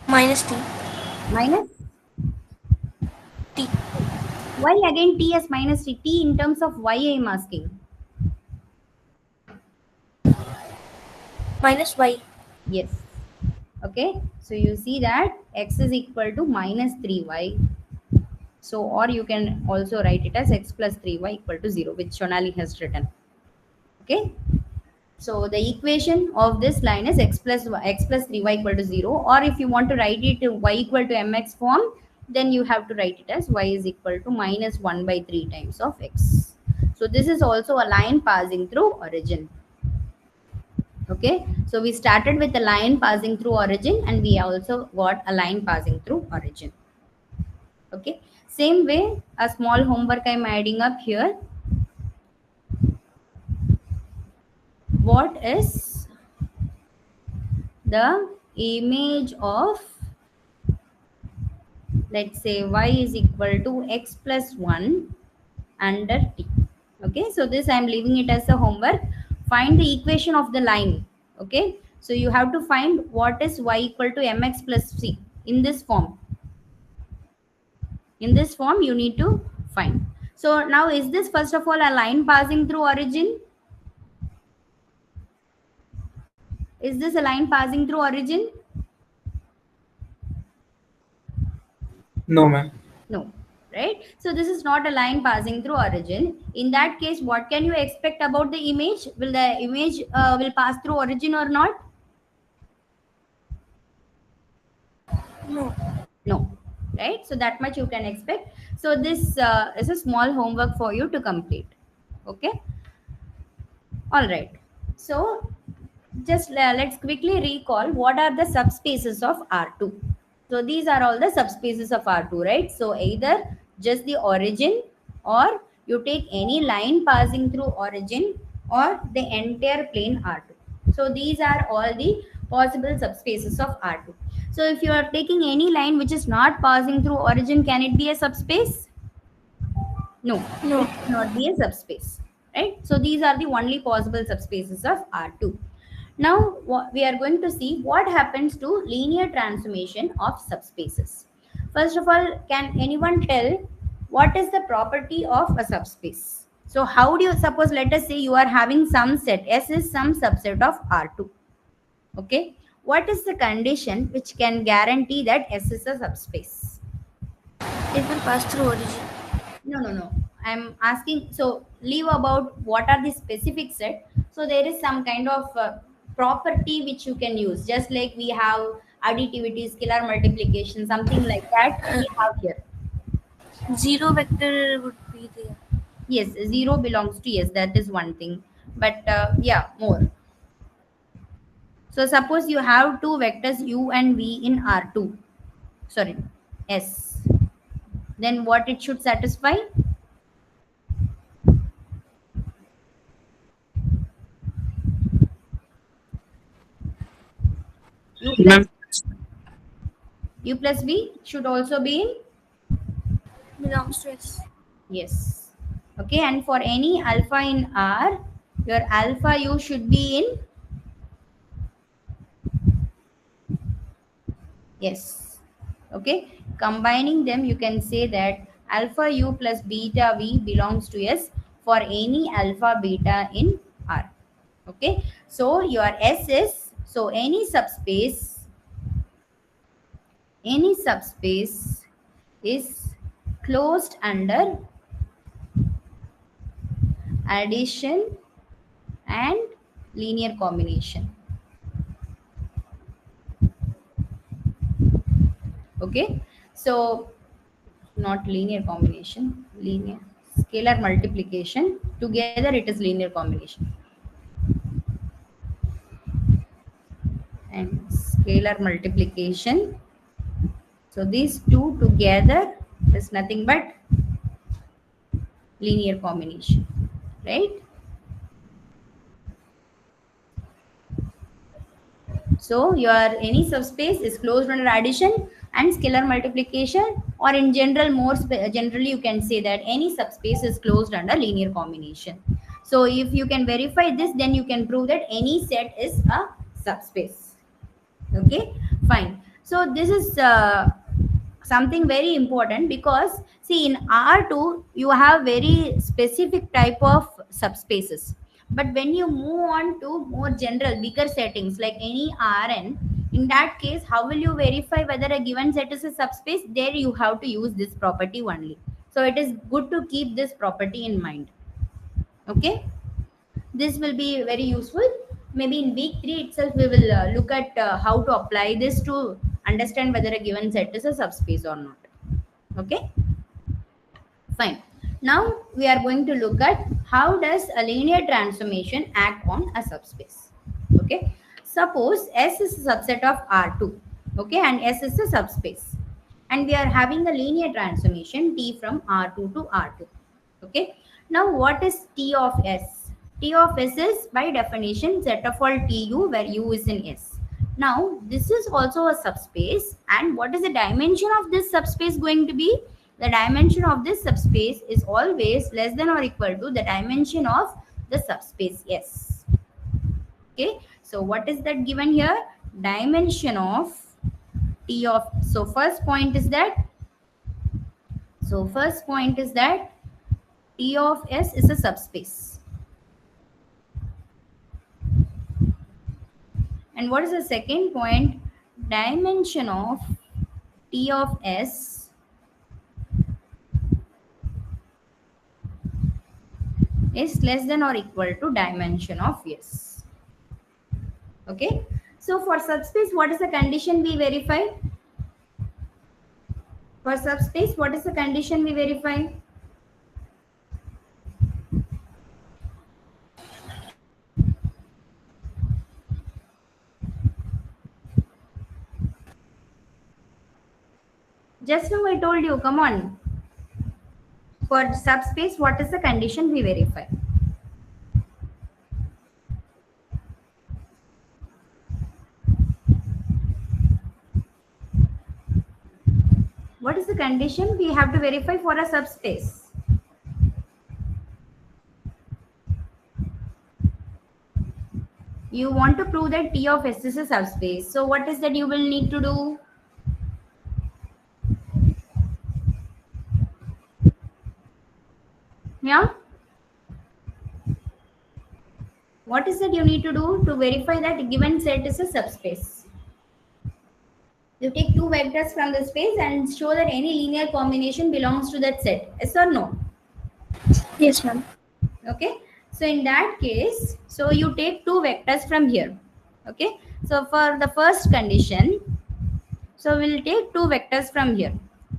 Minus t. Minus T. why again t as minus t? T in terms of y I am asking. Minus y. Yes. Okay. So you see that x is equal to minus 3y. So, or you can also write it as x plus 3y equal to 0, which Shonali has written. Okay. So the equation of this line is x plus 3y equal to 0. Or if you want to write it in y equal to mx form, then you have to write it as y is equal to minus 1 by 3 times of x. So this is also a line passing through origin. Okay. So we started with a line passing through origin and we also got a line passing through origin. Okay. Same way, a small homework I'm adding up here. What is the image of, let's say, y is equal to x plus 1 under t? Okay, so this I'm leaving it as a homework. Find the equation of the line. Okay, so you have to find what is y equal to mx plus c in this form. In this form you need to find. So now, is this first of all a line passing through origin? Is this a line passing through origin? No, ma'am. No, right? So this is not a line passing through origin. In that case, what can you expect about the image? Will the image will pass through origin or not? No. No, right? So that much you can expect. So this is a small homework for you to complete. Okay. All right. So just let's quickly recall what are the subspaces of R2. So these are all the subspaces of R2, right? So either just the origin, or you take any line passing through origin, or the entire plane R2. So these are all the possible subspaces of R2. So if you are taking any line which is not passing through origin, can it be a subspace? No, No. it cannot be a subspace, right? So these are the only possible subspaces of R2. Now we are going to see what happens to linear transformation of subspaces. First of all, can anyone tell what is the property of a subspace? So how do you, suppose let us say you are having some set, S is some subset of R2. Okay. what is the condition which can guarantee that S is a subspace? It will pass through origin. No. I'm asking, so leave about what are the specific set. So there is some kind of property which you can use, just like we have additivity, scalar multiplication, something like that we have here. 0 vector would be there. Yes, 0 belongs to yes, that is one thing. But yeah, more. So suppose you have two vectors u and v in R2, sorry, S. Then what it should satisfy? Ma'am, U plus v should also be in Belongs to S. yes. Okay, and for any alpha in R, your alpha u should be in yes. Okay, combining them, you can say that alpha u plus beta v belongs to S for any alpha beta in R. Okay, so your S is, so any subspace is closed under addition and linear combination. Okay, so not linear combination, linear scalar multiplication, together it is linear combination, and scalar multiplication. So these two together is nothing but linear combination, right? So your any subspace is closed under addition and scalar multiplication, or in general, more generally you can say that any subspace is closed under linear combination. So if you can verify this, then you can prove that any set is a subspace. Okay, fine. So this is something very important, because see in R2 you have very specific type of subspaces, but when you move on to more general bigger settings like any Rn, in that case how will you verify whether a given set is a subspace? There you have to use this property only. So it is good to keep this property in mind. Okay, this will be very useful. Maybe in week 3 itself we will look at how to apply this to understand whether a given set is a subspace or not. Okay, fine. Now we are going to look at how does a linear transformation act on a subspace. Okay, suppose S is a subset of R2, okay, and S is a subspace, and we are having a linear transformation T from R2 to R2. Okay, now what is T of S? T of S is by definition set of all Tu where U is in S. Now this is also a subspace, and what is the dimension of this subspace going to be? The dimension of this subspace is always less than or equal to the dimension of the subspace S. Okay, so what is that given here? Dimension of T of, so first point is that T of S is a subspace. And what is the second point? Dimension of T of S is less than or equal to dimension of S. Okay, so for subspace, what is the condition we verify? For subspace, what is the condition we verify? Just now I told you, come on. For subspace, what is the condition we verify? What is the condition we have to verify for a subspace? You want to prove that T of S is a subspace. So what is that you will need to do? Yeah? What is that you need to do to verify that a given set is a subspace? You take two vectors from the space and show that any linear combination belongs to that set. Yes or no? Yes, ma'am. Okay. So in that case, so you take two vectors from here. Okay. So for the first condition, so we'll take two vectors from here.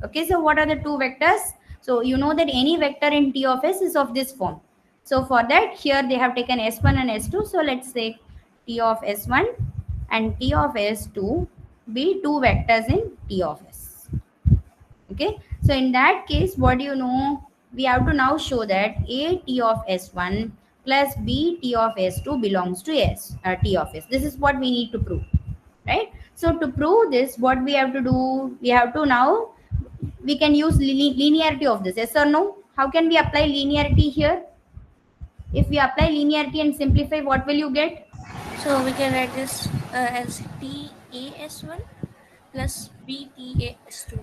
Okay. So what are the two vectors? So you know that any vector in T of S is of this form. So for that, here they have taken S1 and S2. So let's say T of S1 and T of S2 be two vectors in T of S. Okay. So in that case, what do you know? We have to now show that A T of S1 plus B T of S2 belongs to T of S. This is what we need to prove, right? So to prove this, what we have to do, we have to now, we can use linearity of this. Yes or no? How can we apply linearity here? If we apply linearity and simplify, what will you get? So we can write this as TAS1 plus BTAS2.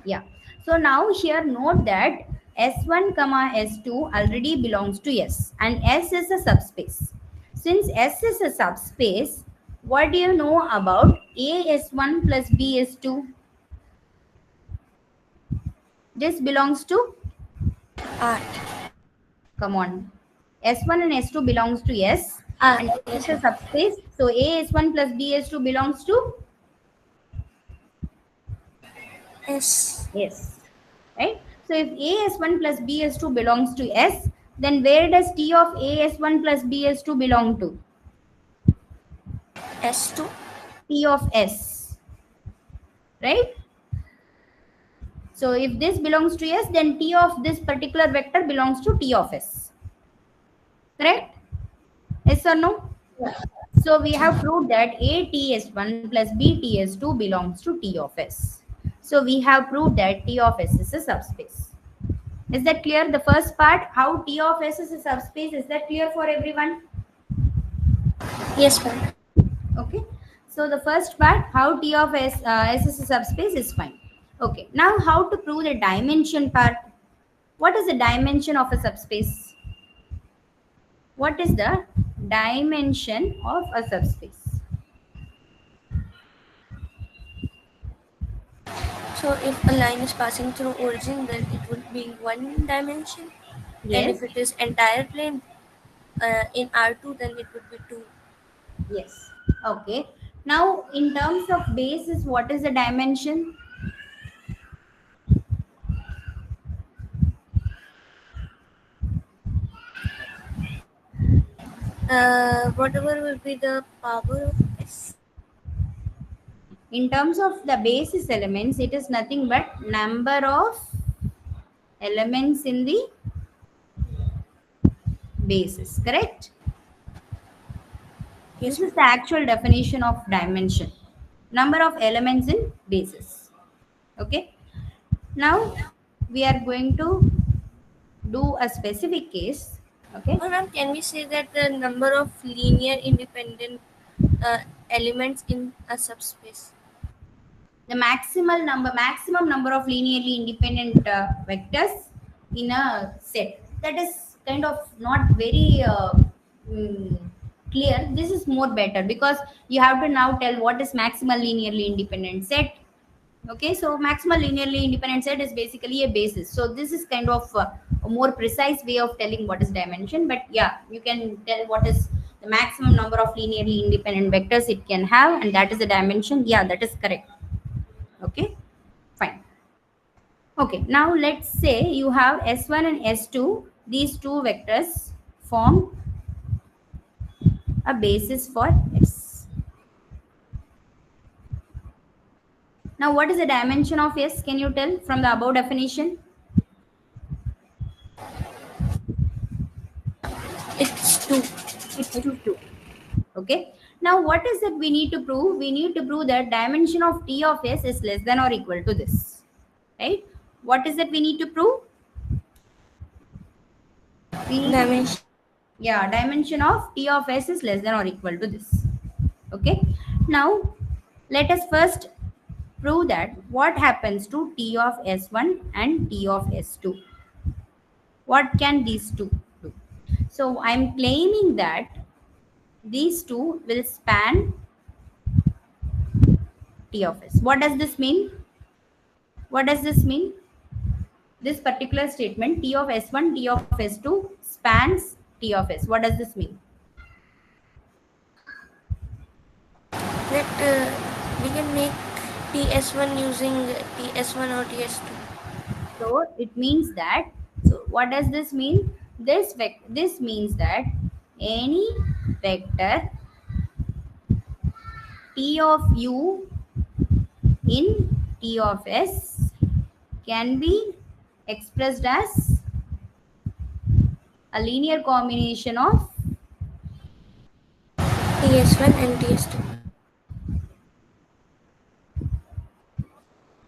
Yeah. So now here note that S1 comma S2 already belongs to S and S is a subspace. Since S is a subspace, what do you know about AS1 plus BS2? This belongs to, R. come on, S1 and S2 belongs to S R. and S Yes, is a ma'am. subspace. So AS1 plus BS2 belongs to S. S, right? So if AS1 plus BS2 belongs to S, then where does T of AS1 plus BS2 belong to? S2. T of S, right? So if this belongs to S, then T of this particular vector belongs to T of S, correct? Yes or no? So we have proved that ATS1 plus BTS2 belongs to T of S. So we have proved that T of S is a subspace. Is that clear? The first part, how T of S is a subspace, is that clear for everyone? Yes, ma'am. Okay. So the first part, how T of S is a subspace is fine. Okay. Now how to prove the dimension part? What is the dimension of a subspace? What is the dimension of a subspace? So if a line is passing through origin, then it would be one dimension. And Yes. if it is entire plane in R2, then it would be 2. Yes. Okay. Now in terms of basis, what is the dimension? Whatever will be the power of S. In terms of the basis elements, it is nothing but number of elements in the basis, correct? Yes, This is the actual definition of dimension. Number of elements in basis. Okay. Now we are going to do a specific case. Okay. oh, ma'am, can we say that the number of linear independent elements in a subspace? The maximum number of linearly independent vectors in a set. That is kind of not very mm, clear. This is more better because you have to now tell what is maximal linearly independent set. Okay, so maximal linearly independent set is basically a basis. So this is kind of a more precise way of telling what is dimension. But yeah, you can tell what is the maximum number of linearly independent vectors it can have, and that is the dimension. Yeah, that is correct. Okay, fine. Okay, now let's say you have S1 and S2. These two vectors form a basis for S. Now, what is the dimension of S? Can you tell from the above definition? It's 2. It's 2. Okay. Now, what is that we need to prove? We need to prove that dimension of T of S is less than or equal to this. Right? What is that we need to prove? Dimension. Yeah, dimension of T of S is less than or equal to this. Okay. Now, let us first prove that what happens to T of S1 and T of S2. What can these two do? So I'm claiming that these two will span T of S. What does this mean? What does this mean? This particular statement, T of S1, T of S2 spans T of S. What does this mean? That we can make TS1 using TS1 or TS2. So it means that, so what does this mean? This means that any vector T of U in T of S can be expressed as a linear combination of TS1 and TS2.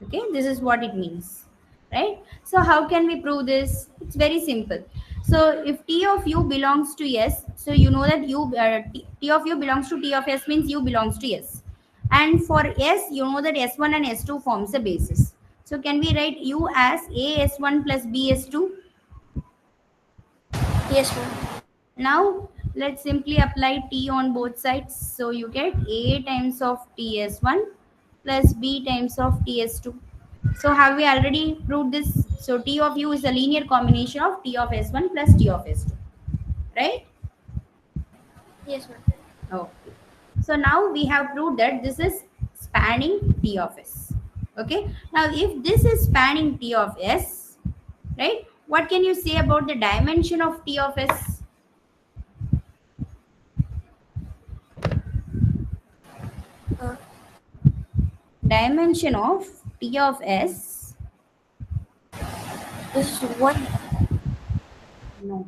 Okay, this is what it means, right? So how can we prove this? It's very simple. So if T of U belongs to S, so you know that T of U belongs to T of S means U belongs to S. And for S, you know that S1 and S2 forms a basis. So can we write U as A S1 plus B S2? Yes, ma'am. Now let's simply apply T on both sides. So you get A times of TS1 plus B times of TS2. So have we already proved this? So T of U is a linear combination of T of S1 plus T of S2, right? Yes, ma'am. Okay. So now we have proved that this is spanning T of S. Okay. Now if this is spanning T of S, right? What can you say about the dimension of T of S? Dimension of T of S. This is 1. No.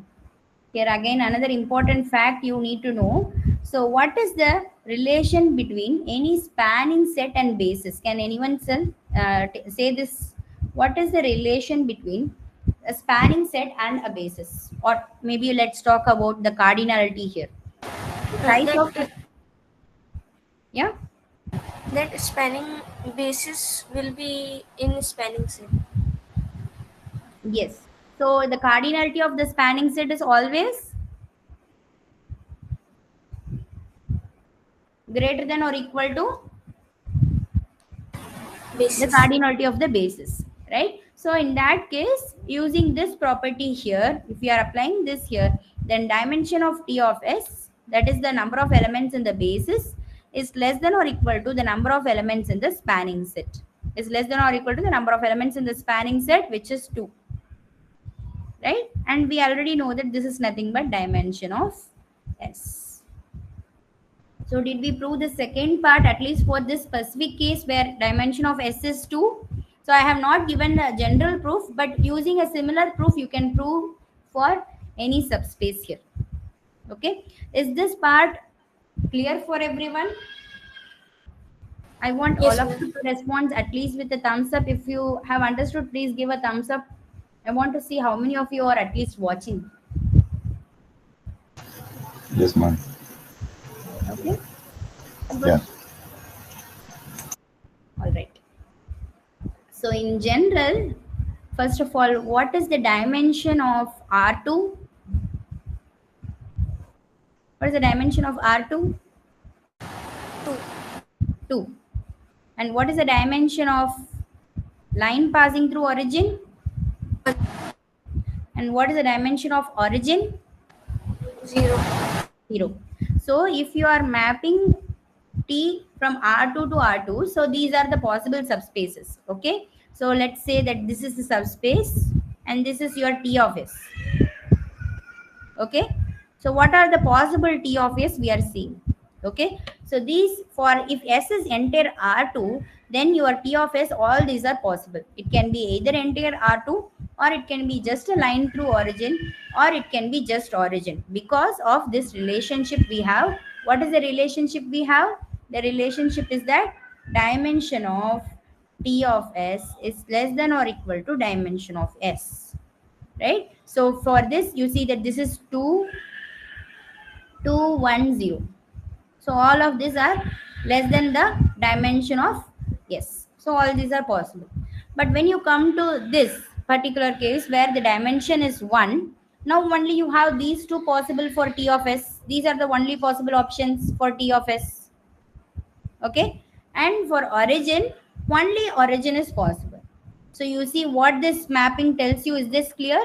Here again another important fact you need to know. So what is the relation between any spanning set and basis? Can anyone say this? What is the relation between a spanning set and a basis? Or maybe let's talk about the cardinality here. The size of That, yeah. that spanning basis will be in spanning set. Yes. So the cardinality of the spanning set is always greater than or equal to Basis. the cardinality of the basis, right? So in that case, using this property here, if we are applying this here, then dimension of T of S, that is the number of elements in the basis, is less than or equal to the number of elements in the spanning set. Is less than or equal to the number of elements in the spanning set, which is 2. Right? And we already know that this is nothing but dimension of S. So did we prove the second part, at least for this specific case where dimension of S is 2? So I have not given a general proof, but using a similar proof you can prove for any subspace here. Okay. Is this part clear for everyone? I want Yes, all of ma'am. you to respond at least with a thumbs up. If you have understood, please give a thumbs up. I want to see how many of you are at least watching. Yes, ma'am. Okay. Yeah. All right. So in general, first of all, what is the dimension of R2? What is the dimension of R2? 2. 2. And what is the dimension of line passing through origin? 1. And what is the dimension of origin? 0. 0. So if you are mapping T from R2 to R2, so these are the possible subspaces. Okay. So let's say that this is the subspace and this is your T of S. Okay. So what are the possible T of S we are seeing? Okay. So these, for if S is entire R2, then your T of S, all these are possible. It can be either entire R2 or it can be just a line through origin, or it can be just origin. Because of this relationship we have, what is the relationship we have? The relationship is that dimension of T of S is less than or equal to dimension of S. Right? So for this, you see that this is 2, 2, 1, 0. So all of these are less than the dimension of S. So all these are possible. But when you come to this particular case where the dimension is 1, now only you have these two possible for T of S. These are the only possible options for T of S. Okay. And for origin, only origin is possible. So you see what this mapping tells you. Is this clear?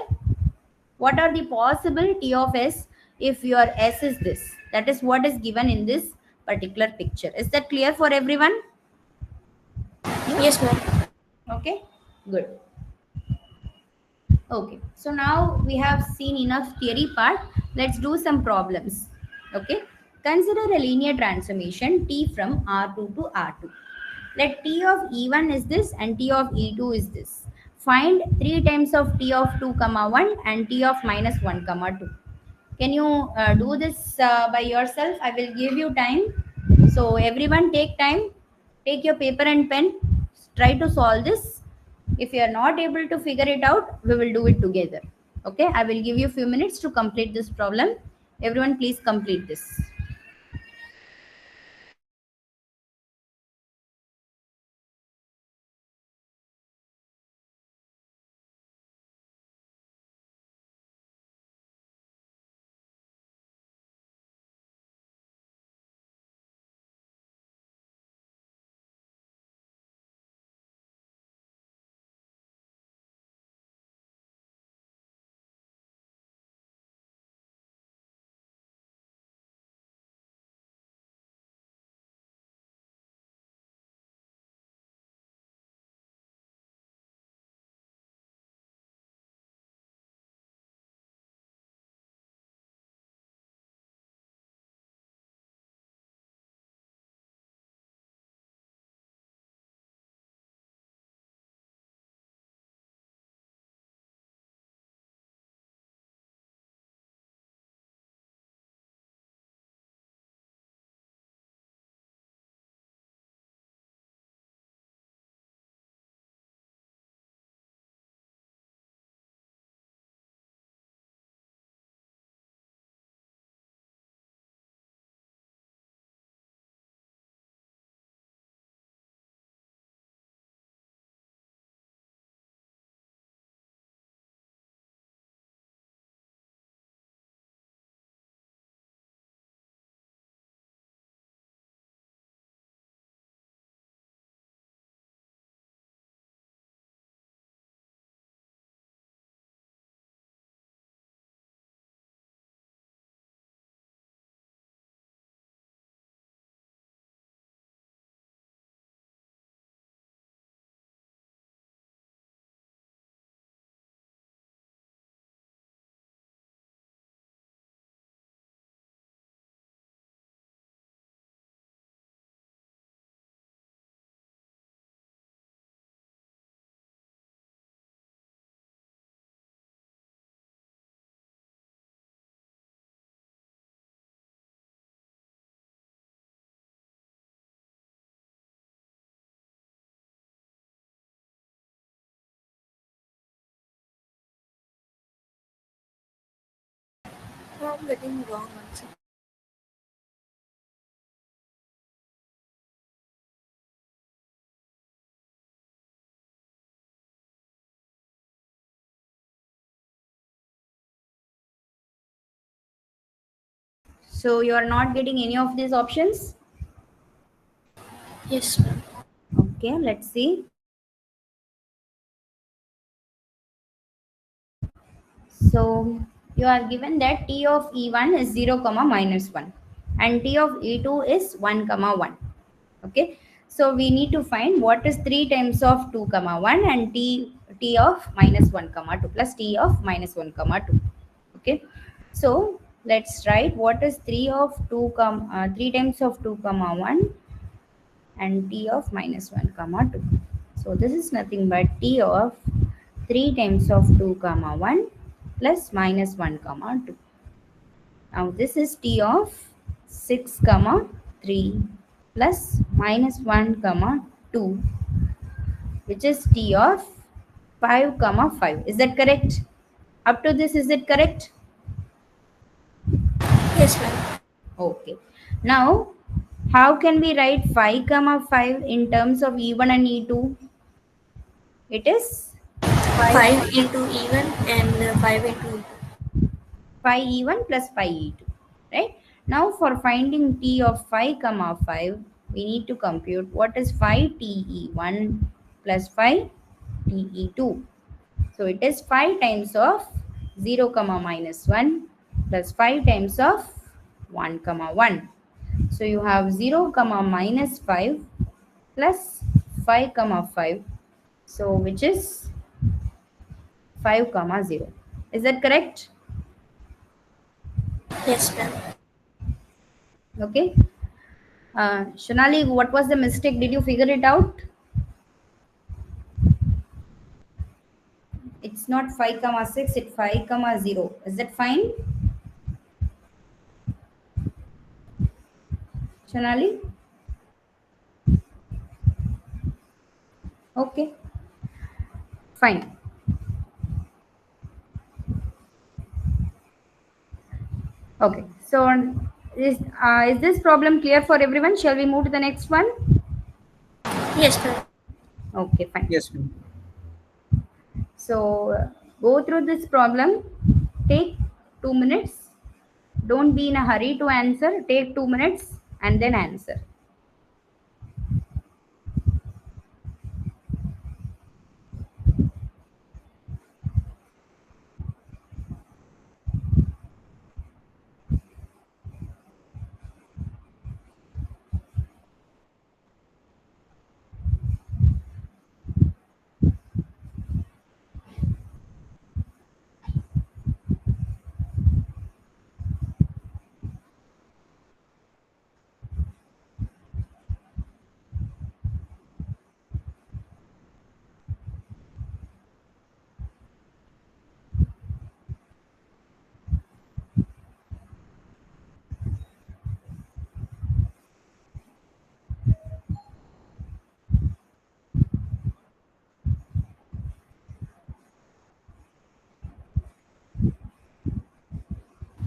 What are the possible T of S if your S is this? That is what is given in this particular picture. Is that clear for everyone? Yes, ma'am. Okay, good. Okay, so now we have seen enough theory part. Let's do some problems. Okay, consider a linear transformation T from R2 to R2. Let T of E1 is this and T of E2 is this. Find 3 times of T of 2 comma 1 and T of minus 1 comma 2. Can you do this by yourself? I will give you time. So everyone take time. Take your paper and pen. Try to solve this. If you are not able to figure it out, we will do it together. Okay, I will give you a few minutes to complete this problem. Everyone please complete this. No, I'm getting wrong answer. So you are not getting any of these options? Yes, ma'am. Okay, let's see. So you are given that T of E1 is 0 comma minus 1 and T of E2 is 1 comma 1. Okay, so we need to find what is 3 times of 2 comma 1 and T of minus 1 comma 2 plus T of minus 1 comma 2. Okay, so let's write what is 3 of 3 times of 2 comma 1 and T of minus 1 comma 2. So this is nothing but T of 3 times of 2 comma 1 plus minus 1 comma 2. Now this is T of 6 comma 3 plus minus 1 comma 2, which is T of 5 comma 5. Is that correct? Up to this, is it correct? Yes, ma'am. Okay. Now, how can we write 5 comma 5 in terms of E1 and E2? It is 5 into E1 and 5 into E2. 5 E1 plus 5 E2, right? Now for finding T of 5 comma 5, we need to compute what is 5 TE1 plus 5 TE2. So it is 5 times of 0 comma minus 1 plus 5 times of 1 comma 1. So you have 0 comma minus 5 plus 5 comma 5. So which is 5 comma 0. Is that correct? Yes, ma'am. Okay. Shonali, what was the mistake? Did you figure it out? It's not 5 comma 6, it's 5 comma 0. Is that fine? Shonali? Okay, fine. Okay, so is this problem clear for everyone? Shall we move to the next one? Yes, ma'am. Okay, fine. Yes, ma'am. So go through this problem. Take 2 minutes. Don't be in a hurry to answer. Take 2 minutes and then answer.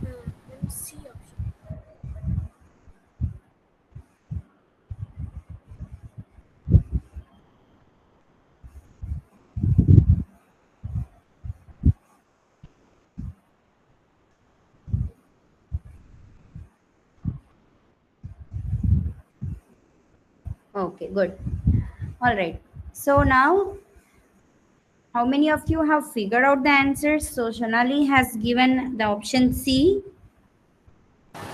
Let me see option. Okay, good. All right. So now, how many of you have figured out the answers? So Shonali has given the option C.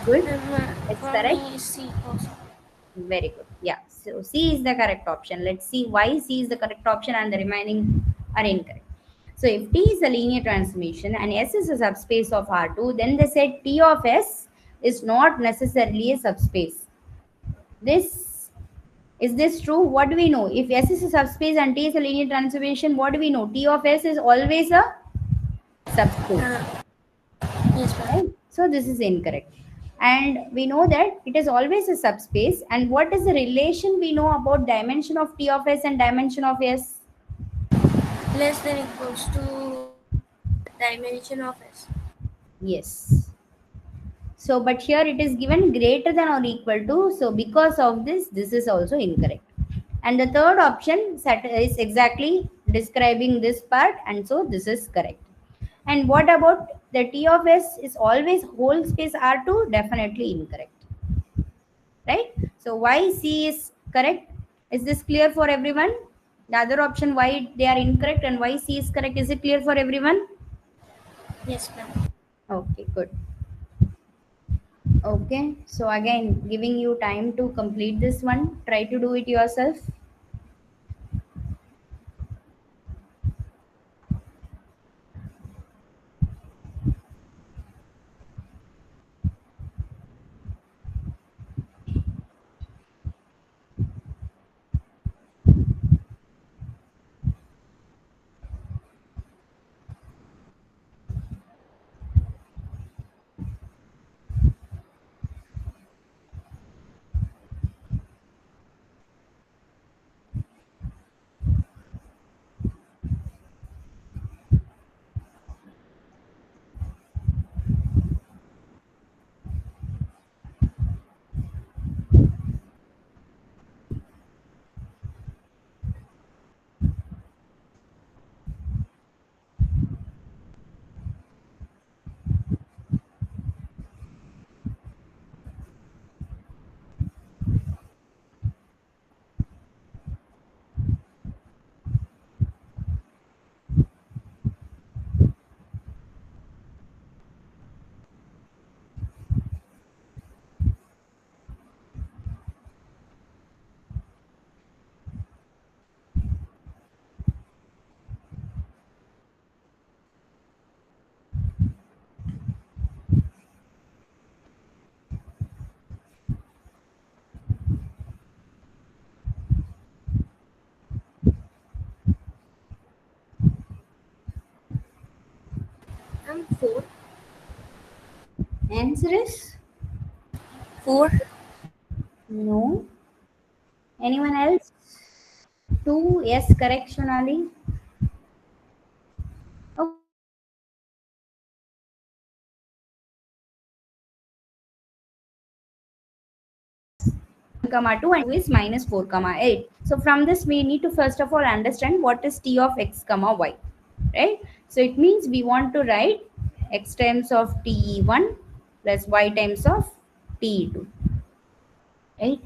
Good. It's For correct. me, C also. Very good. Yeah. So C is the correct option. Let's see why C is the correct option and the remaining are incorrect. So if T is a linear transformation and S is a subspace of R2, then they said T of S is not necessarily a subspace. Is this true? What do we know? If S is a subspace and T is a linear transformation, what do we know? T of S is always a subspace. Yes, ma'am. Right? So this is incorrect. And we know that it is always a subspace. And what is the relation we know about dimension of T of S and dimension of S? Less than equals to dimension of S. Yes. So, but here it is given greater than or equal to. So, because of this, this is also incorrect. And the third option is exactly describing this part. And so this is correct. And what about the T of S is always whole space R2? Definitely incorrect. Right? So why C is correct? Is this clear for everyone? The other option why they are incorrect and why C is correct, is it clear for everyone? Yes, ma'am. Okay, good. Okay, so again giving you time to complete this one. Try to do it yourself. answer is 4. no. Anyone else? 2. Yes, correct, Shonali. Okay, so the next crucial part is understanding how can we relate the x, y is 1 comma 2 and 2 is minus 4 comma 8. So from this we need to first of all understand what is t of x comma y, right? So it means we want to write x times of te1 plus y times of te2, right?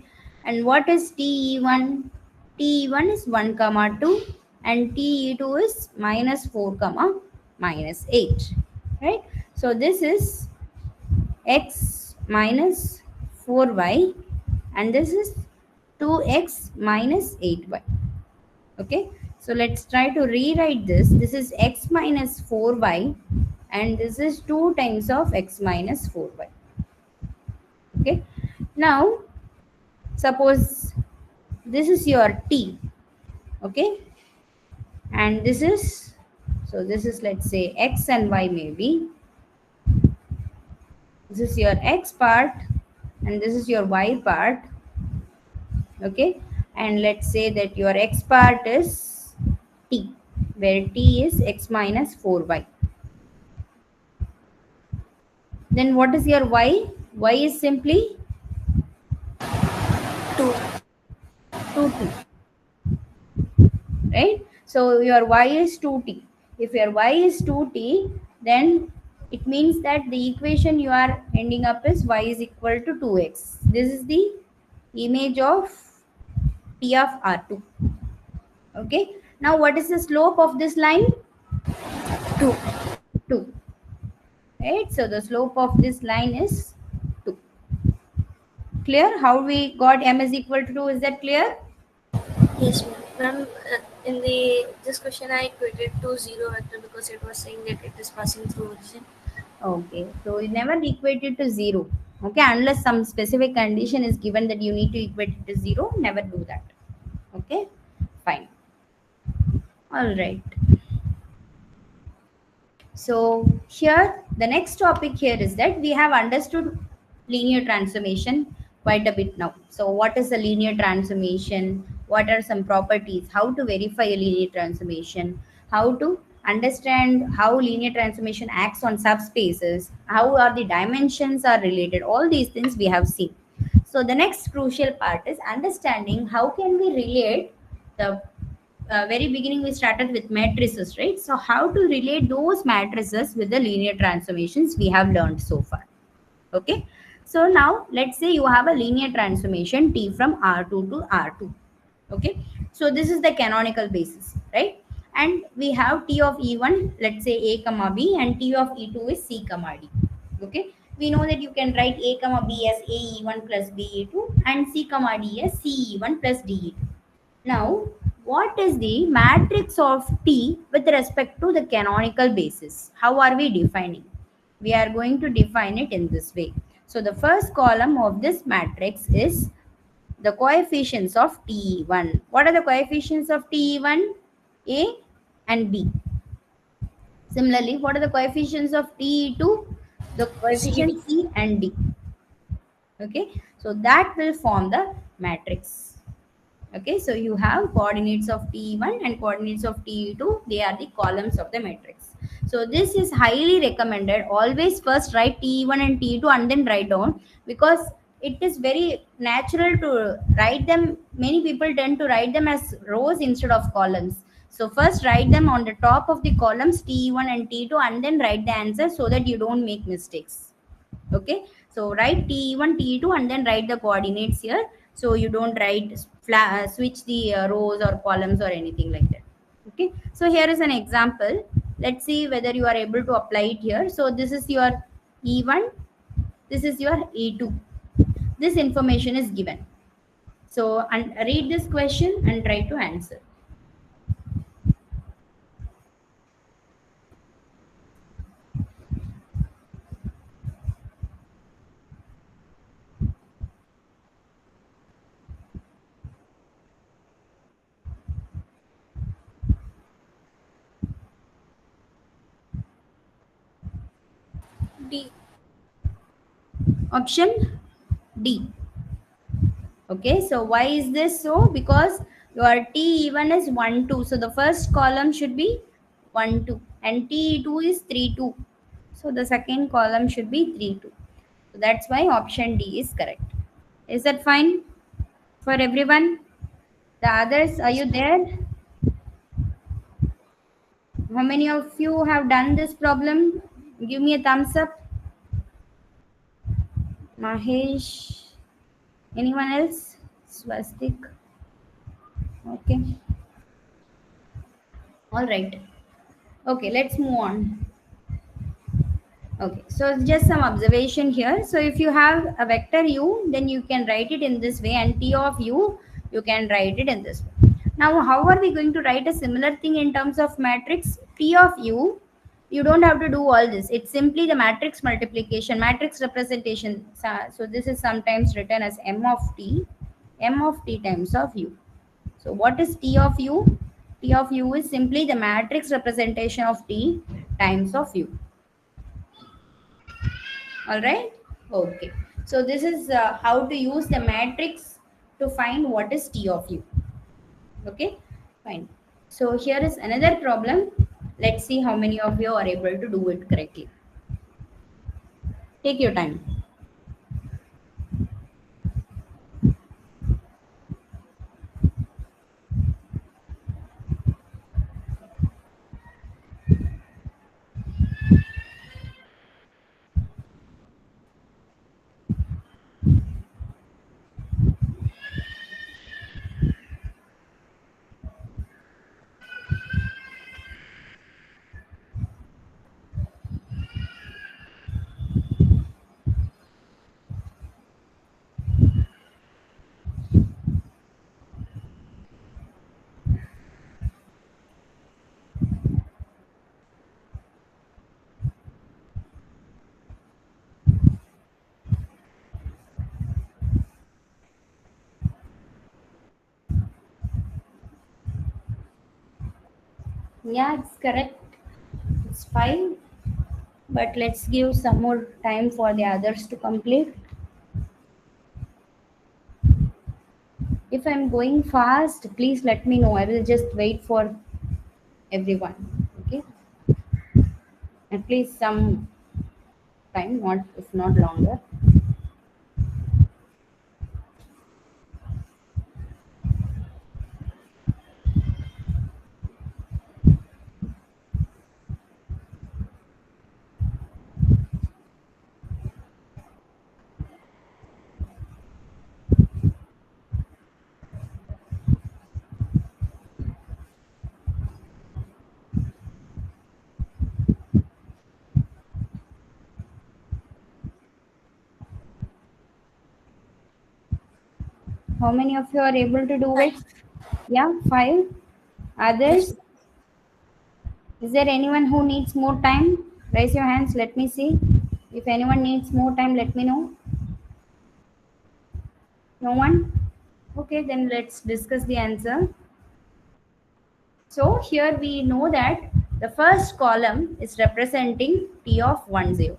And what is te1? te1 is 1 comma 2 and te2 is minus 4 comma minus 8, right? So this is x minus 4y and this is 2x minus 8y. Okay, so let's try to rewrite this. This is x minus 4y and this is 2 times of x minus 4y. Okay, now suppose this is your t, okay, and this is, so this is, let's say, x and y maybe. This is your x part and this is your y part, okay, and let's say that your x part is t, where t is x minus 4y. Then what is your y? Y is simply 2. 2t, right? So your y is 2t. If your y is 2t, then it means that the equation you are ending up is y is equal to 2x. This is the image of t of R2. Okay. Now what is the slope of this line? 2. 2. Right. So the slope of this line is 2. Clear? How we got m is equal to 2? Is that clear? Yes, ma'am. Ma'am, in the this question I equated to 0 vector because it was saying that it is passing through origin. Okay. So you never equate it to 0. Okay. Unless some specific condition is given that you need to equate it to 0, never do that. Okay. Fine. All right. So here the next topic here is that we have understood linear transformation quite a bit now. So what is a linear transformation? What are some properties? How to verify a linear transformation? How to understand how linear transformation acts on subspaces? How are the dimensions are related? All these things we have seen. So the next crucial part is understanding how can we relate the very beginning we started with matrices, right? So how to relate those matrices with the linear transformations we have learned so far. Okay, so now let's say you have a linear transformation t from R2 to R2. Okay, so this is the canonical basis, right? And we have t of e1, let's say a comma b, and t of e2 is c comma d. Okay, we know that you can write a comma b as a e1 plus b e2 and c comma d as c e1 plus d e2. Now, what is the matrix of T with respect to the canonical basis? How are we defining? We are going to define it in this way. So, the first column of this matrix is the coefficients of T1. What are the coefficients of T1? A and B. Similarly, what are the coefficients of T2? The CD. coefficients C and D. Okay, so that will form the matrix. Okay, so you have coordinates of T1 and coordinates of T2. They are the columns of the matrix. So this is highly recommended. Always first write T1 and T2 and then write down, because it is very natural to write them. Many people tend to write them as rows instead of columns. So first write them on the top of the columns T1 and T2 and then write the answer so that you don't make mistakes. Okay, so write T1, T2 and then write the coordinates here, so you don't write switch the rows or columns or anything like that. Okay, so here is an example. Let's see whether you are able to apply it here. So this is your E1, this is your E2. This information is given. So and read this question and try to answer. D. Option D. Okay, so why is this so? Because your T1 is 1, 2. So the first column should be 1, 2. And T2 is 3, 2. So the second column should be 3, 2. So that's why option D is correct. Is that fine for everyone? The others, are you there? How many of you have done this problem? Give me a thumbs up. Mahesh. Anyone else? Swastik. Okay. All right. Okay, let's move on. Okay, so just some observation here. So if you have a vector u, then you can write it in this way, and t of u, you can write it in this way. Now, how are we going to write a similar thing in terms of matrix? T of u, you don't have to do all this. It's simply the matrix multiplication, matrix representation. So this is sometimes written as m of t times of u. So what is T of u? T of u is simply the matrix representation of T times of u. All right. Okay. So this is how to use the matrix to find what is T of u. Okay. Fine. So here is another problem. Let's see how many of you are able to do it correctly. Take your time. Yeah, it's correct. It's 5. But let's give some more time for the others to complete. If I'm going fast, please let me know. I will just wait for everyone. Okay. At least some time, not if not longer. How many of you are able to do it? Yeah, 5. Others? Is there anyone who needs more time? Raise your hands. Let me see. If anyone needs more time, let me know. No one? Okay, then let's discuss the answer. So here we know that the first column is representing T of 1, 0.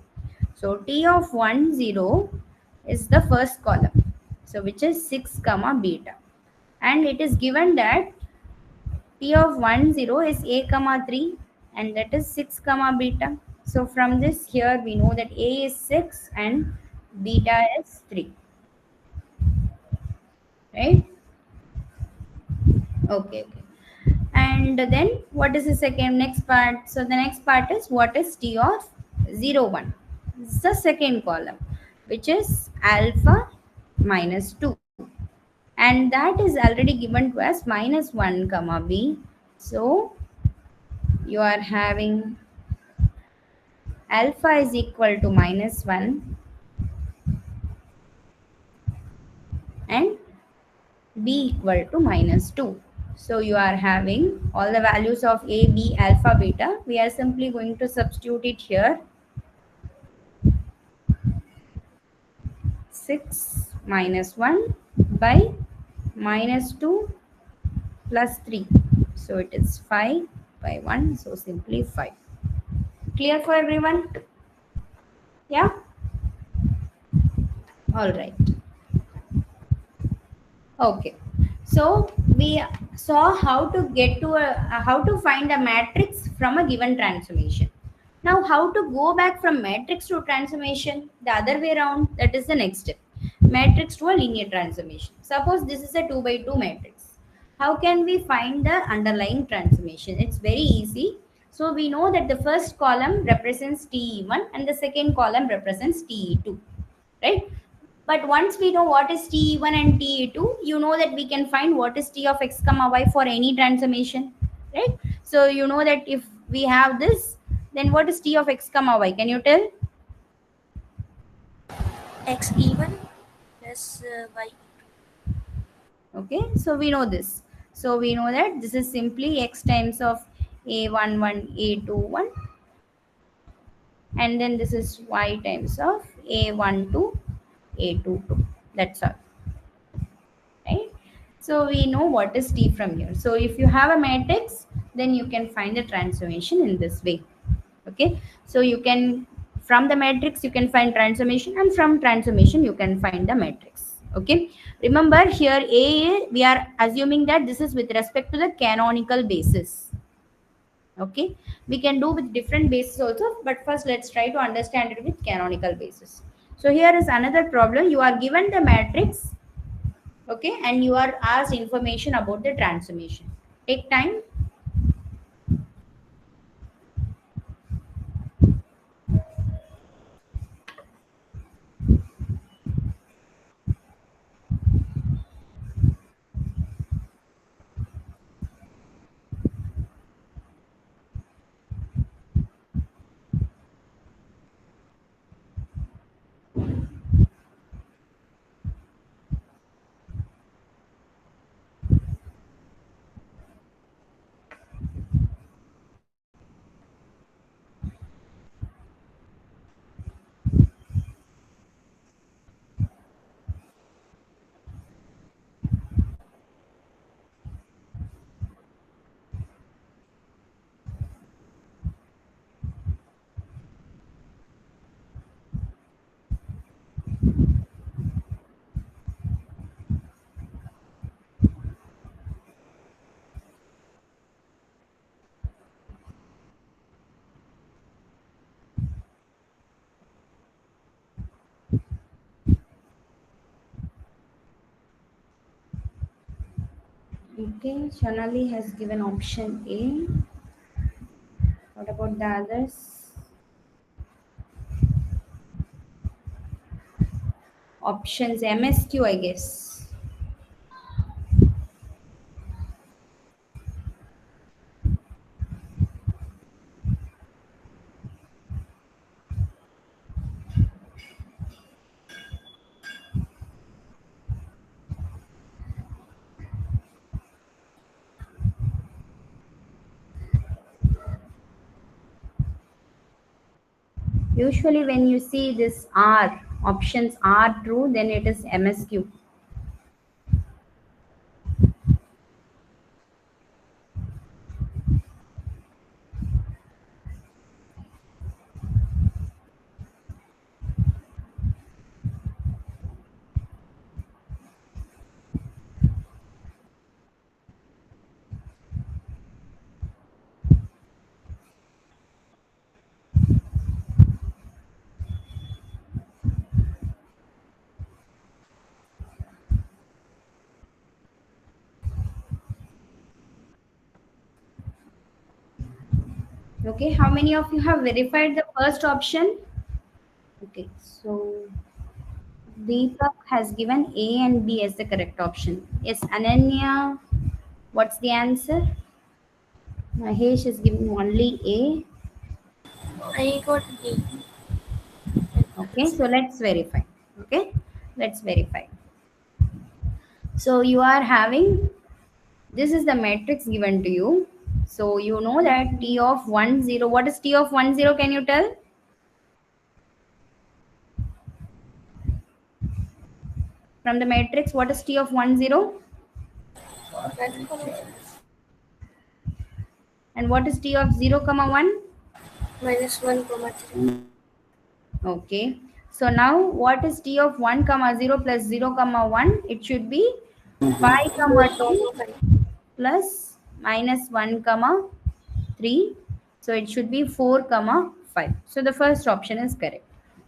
So T of 1, 0 is the first column. So which is 6 comma beta. And it is given that T of 1, 0 is a comma 3 and that is 6 comma beta. So from this here we know that a is 6 and beta is 3. Right? Okay. And then what is the next part? So the next part is what is T of 0, 1. This is the second column, which is alpha minus 2. And that is already given to us minus 1 comma b. So you are having alpha is equal to minus 1 and b equal to minus 2. So you are having all the values of a, b, alpha, beta. We are simply going to substitute it here. 6 minus 1 by minus 2 plus 3. So it is 5 by 1. So simply 5. Clear for everyone? Yeah? All right. Okay. So we saw how to get to how to find a matrix from a given transformation. Now, how to go back from matrix to transformation? The other way around. That is the next step. Matrix to a linear transformation. Suppose this is a 2 by 2 matrix. How can we find the underlying transformation? It's very easy. So we know that the first column represents TE1 and the second column represents TE2, right? But once we know what is TE1 and TE2, you know that we can find what is T of x comma y for any transformation, right? So you know that if we have this, then what is T of x comma y? Can you tell? X1 plus Y. Okay, so we know this. So we know that this is simply x times of A11, A21, and then this is y times of A12, A22. That's all. Right? So we know what is T from here. So if you have a matrix, then you can find the transformation in this way. Okay. So you can, from the matrix, you can find transformation, and from transformation, you can find the matrix. Okay. Remember here, we are assuming that this is with respect to the canonical basis. Okay. We can do with different bases also, but first let's try to understand it with canonical basis. So here is another problem. You are given the matrix, okay, and you are asked information about the transformation. Take time. Okay, Shonali has given option A. What about the others? Options MSQ, I guess. Usually when you see this R, options are true, then it is MSQ. Okay, how many of you have verified the first option? Okay, so Deepak has given A and B as the correct option. Yes, Ananya, what's the answer? Mahesh is giving only A. I got B. Okay, so let's verify. Okay, let's verify. So you are having, this is the matrix given to you. So you know that T of 1, 0. What is T of 1, 0? Can you tell? From the matrix, what is T of 1, 0? And what is T of 0, comma 1? -1, 3. Okay. So now what is t of 1 comma 0 plus 0 comma 1? It should be 5 comma 2 plus minus 1 comma 3. So it should be 4 comma 5. So the first option is correct.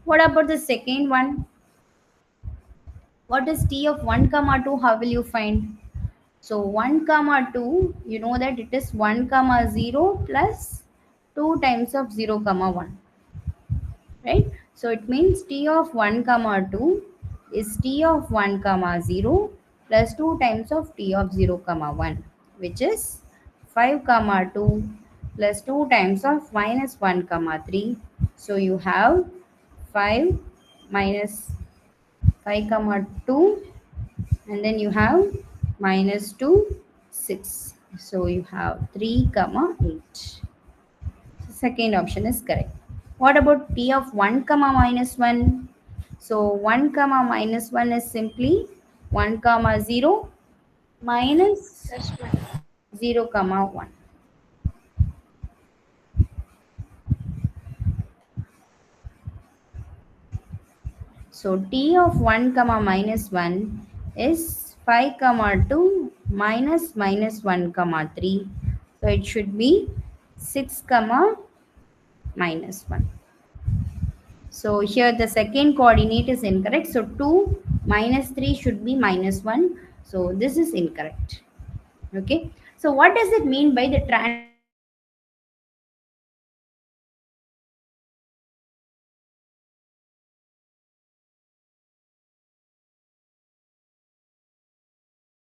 What about the second one? What is t of 1 comma 2? How will you find? So 1 comma 2, you know that it is 1 comma 0 plus 2 times of 0 comma 1. Right? So it means t of 1 comma 2 is t of 1 comma 0 plus 2 times of t of 0 comma 1, which is 5 comma 2 plus 2 times of minus 1 comma 3. So you have 5 minus 5 comma 2, and then you have minus 2, 6. So you have 3 comma 8. Second option is correct. What about t of 1 comma minus 1? So 1 comma minus 1 is simply 1 comma 0 minus 0 comma 1. So t of 1 comma minus 1 is 5 comma 2 minus minus 1 comma 3. So it should be 6 comma minus 1. So here the second coordinate is incorrect. So 2 minus 3 should be minus 1. So this is incorrect. Okay. So what does it mean by the transformation of t of 1 comma minus 1 to t of 0 comma 1?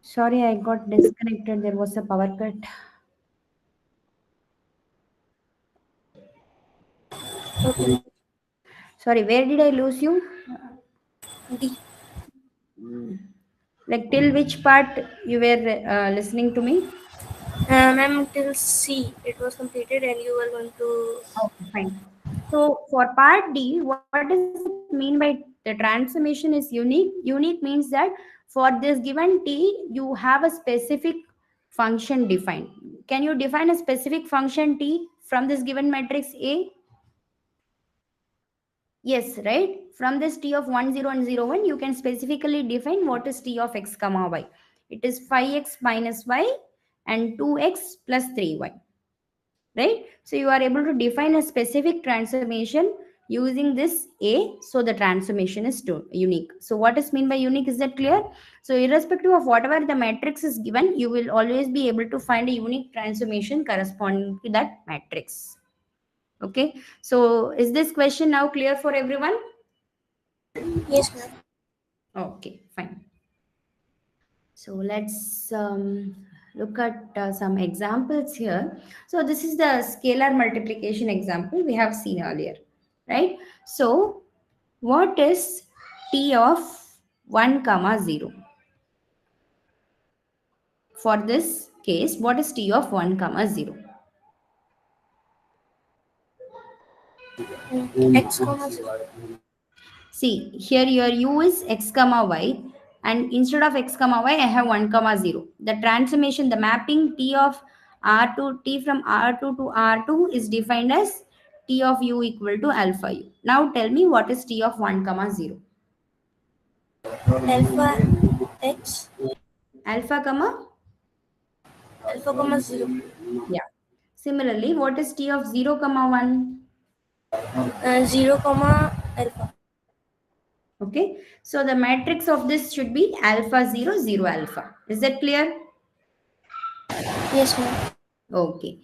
Sorry, I got disconnected. There was a power cut. Okay. Sorry, where did I lose you? D. Like till which part you were listening to me? Ma'am, till C it was completed and you were going to. Okay, fine. So for part D, what does it mean by the transformation is unique? Unique means that for this given T, you have a specific function defined. Can you define a specific function T from this given matrix A? Yes, right? From this T of 1, 0 and 0, 1, you can specifically define what is T of x comma y. It is 5x minus y and 2x plus 3y. Right? So you are able to define a specific transformation using this A. So the transformation is unique. So what is mean by unique? Is that clear? So irrespective of whatever the matrix is given, you will always be able to find a unique transformation corresponding to that matrix. Okay. So is this question now clear for everyone? Yes, ma'am. Okay, fine. So let's look at some examples here. So this is the scalar multiplication example we have seen earlier, right? So what is t of 1 comma 0? For this case, what is t of 1 comma 0? X comma 0. See, here your u is x comma y, and instead of x comma y, I have 1 comma 0. The transformation, the mapping t of R2, t from R2 to R2 is defined as t of u equal to alpha u. Now tell me what is t of 1 comma 0? Alpha X. Alpha comma? Alpha comma 0. Yeah. Similarly, what is t of 0 comma 1? 0 comma alpha. Okay. So the matrix of this should be alpha 0, 0 alpha. Is that clear? Yes, ma'am. Okay.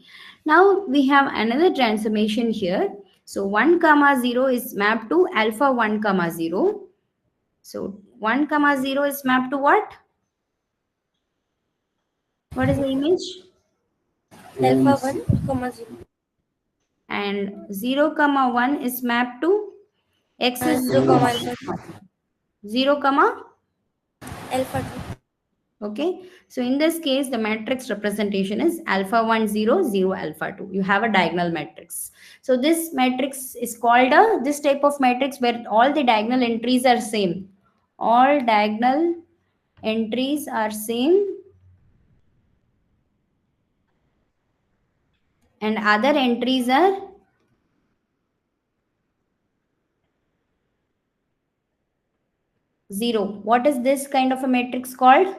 Now we have another transformation here. So 1 comma 0 is mapped to alpha 1 comma 0. So 1 comma 0 is mapped to what? What is the image? Alpha Yes. 1 comma 0. And 0 comma 1 is mapped to x is 0 comma Yes. alpha 2. 0 comma. Alpha 2. Okay. So in this case, the matrix representation is alpha 1 0 0 alpha 2. You have a diagonal matrix. So this matrix is called this type of matrix where all the diagonal entries are same. All diagonal entries are same and other entries are 0. What is this kind of a matrix called?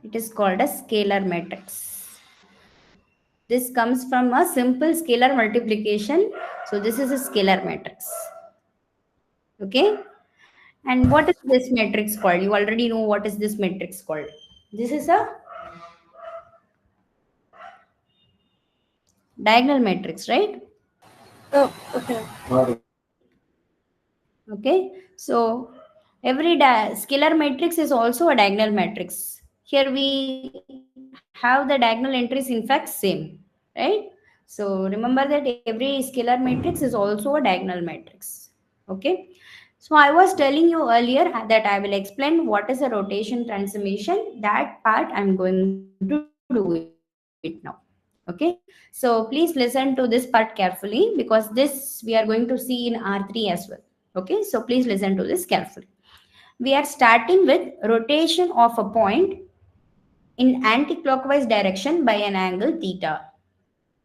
It is called a scalar matrix. This comes from a simple scalar multiplication. So this is a scalar matrix. Okay. And what is this matrix called? You already know what is this matrix called. This is a diagonal matrix, right? Oh, okay. Okay. So every scalar matrix is also a diagonal matrix. Here we have the diagonal entries in fact same, right? So remember that every scalar matrix is also a diagonal matrix. Okay. So I was telling you earlier that I will explain what is a rotation transformation. That part I'm going to do it now. Okay. So please listen to this part carefully because this we are going to see in R3 as well. Okay. So please listen to this carefully. We are starting with rotation of a point in anti-clockwise direction by an angle theta.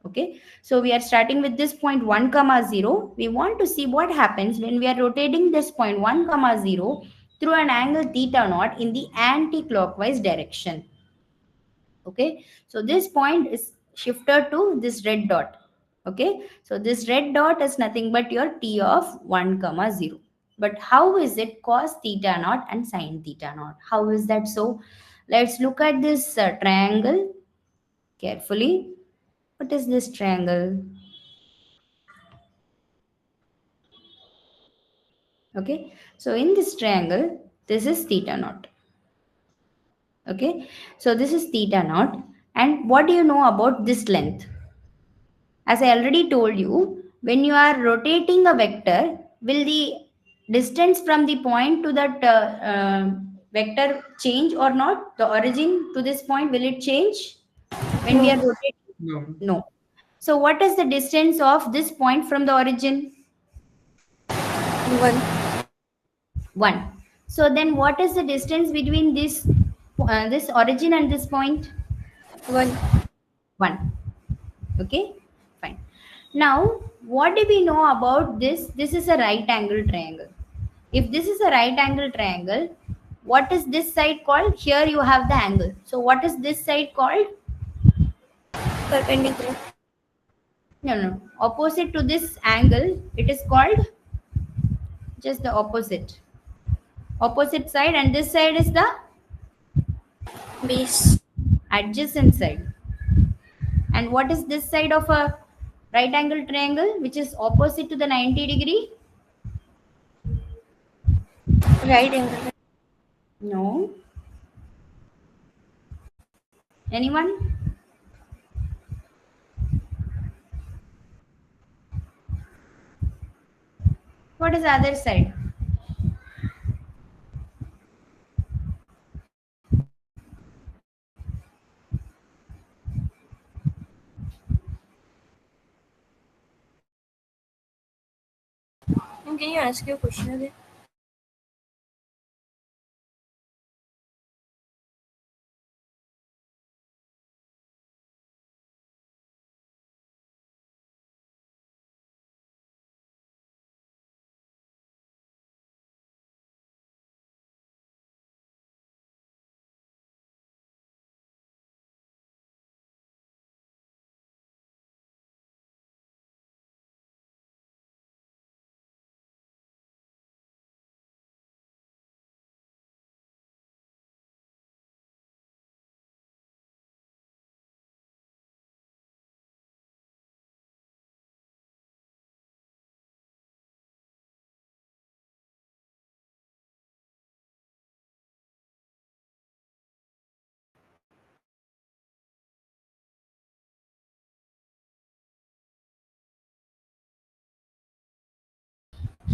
Okay, so we are starting with this point 1 comma 0. We want to see what happens when we are rotating this point 1 comma 0 through an angle theta naught in the anti-clockwise direction. Okay, so this point is shifted to this red dot. Okay, so this red dot is nothing but your t of 1 comma 0. But how is it cos theta naught and sin theta naught? How is that so? Let's look at this triangle carefully. What is this triangle? Okay, so in this triangle, this is theta naught. Okay, so this is theta naught. And what do you know about this length? As I already told you, when you are rotating a vector, will the distance from the point to that vector change or not? The origin to this point, will it change when we are No. rotating? No. No. So what is the distance of this point from the origin? 1. 1. So then what is the distance between this origin and this point? 1. 1. Okay, fine. Now, what do we know about this? This is a right angle triangle. If this is a right angle triangle, what is this side called? Here you have the angle. So what is this side called? Perpendicular. No, no. Opposite to this angle, it is called just the opposite. Opposite side, and this side is the Base. adjacent side. And what is this side of a right angle triangle which is opposite to the 90-degree? Right angle. No. Anyone? What is the other side? Can you ask your question again?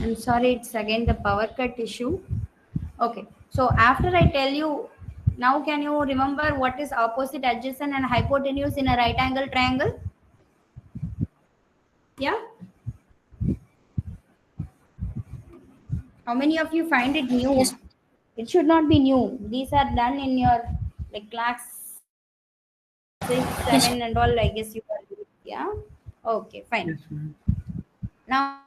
I'm sorry, it's again the power cut issue. Okay, so after I tell you, now can you remember what is opposite, adjacent and hypotenuse in a right angle triangle? Yeah? How many of you find it new? Yes. It should not be new. These are done in your like class 6, Yes. 7 and all, I guess you are, yeah? Okay, fine. Yes, ma'am. Now,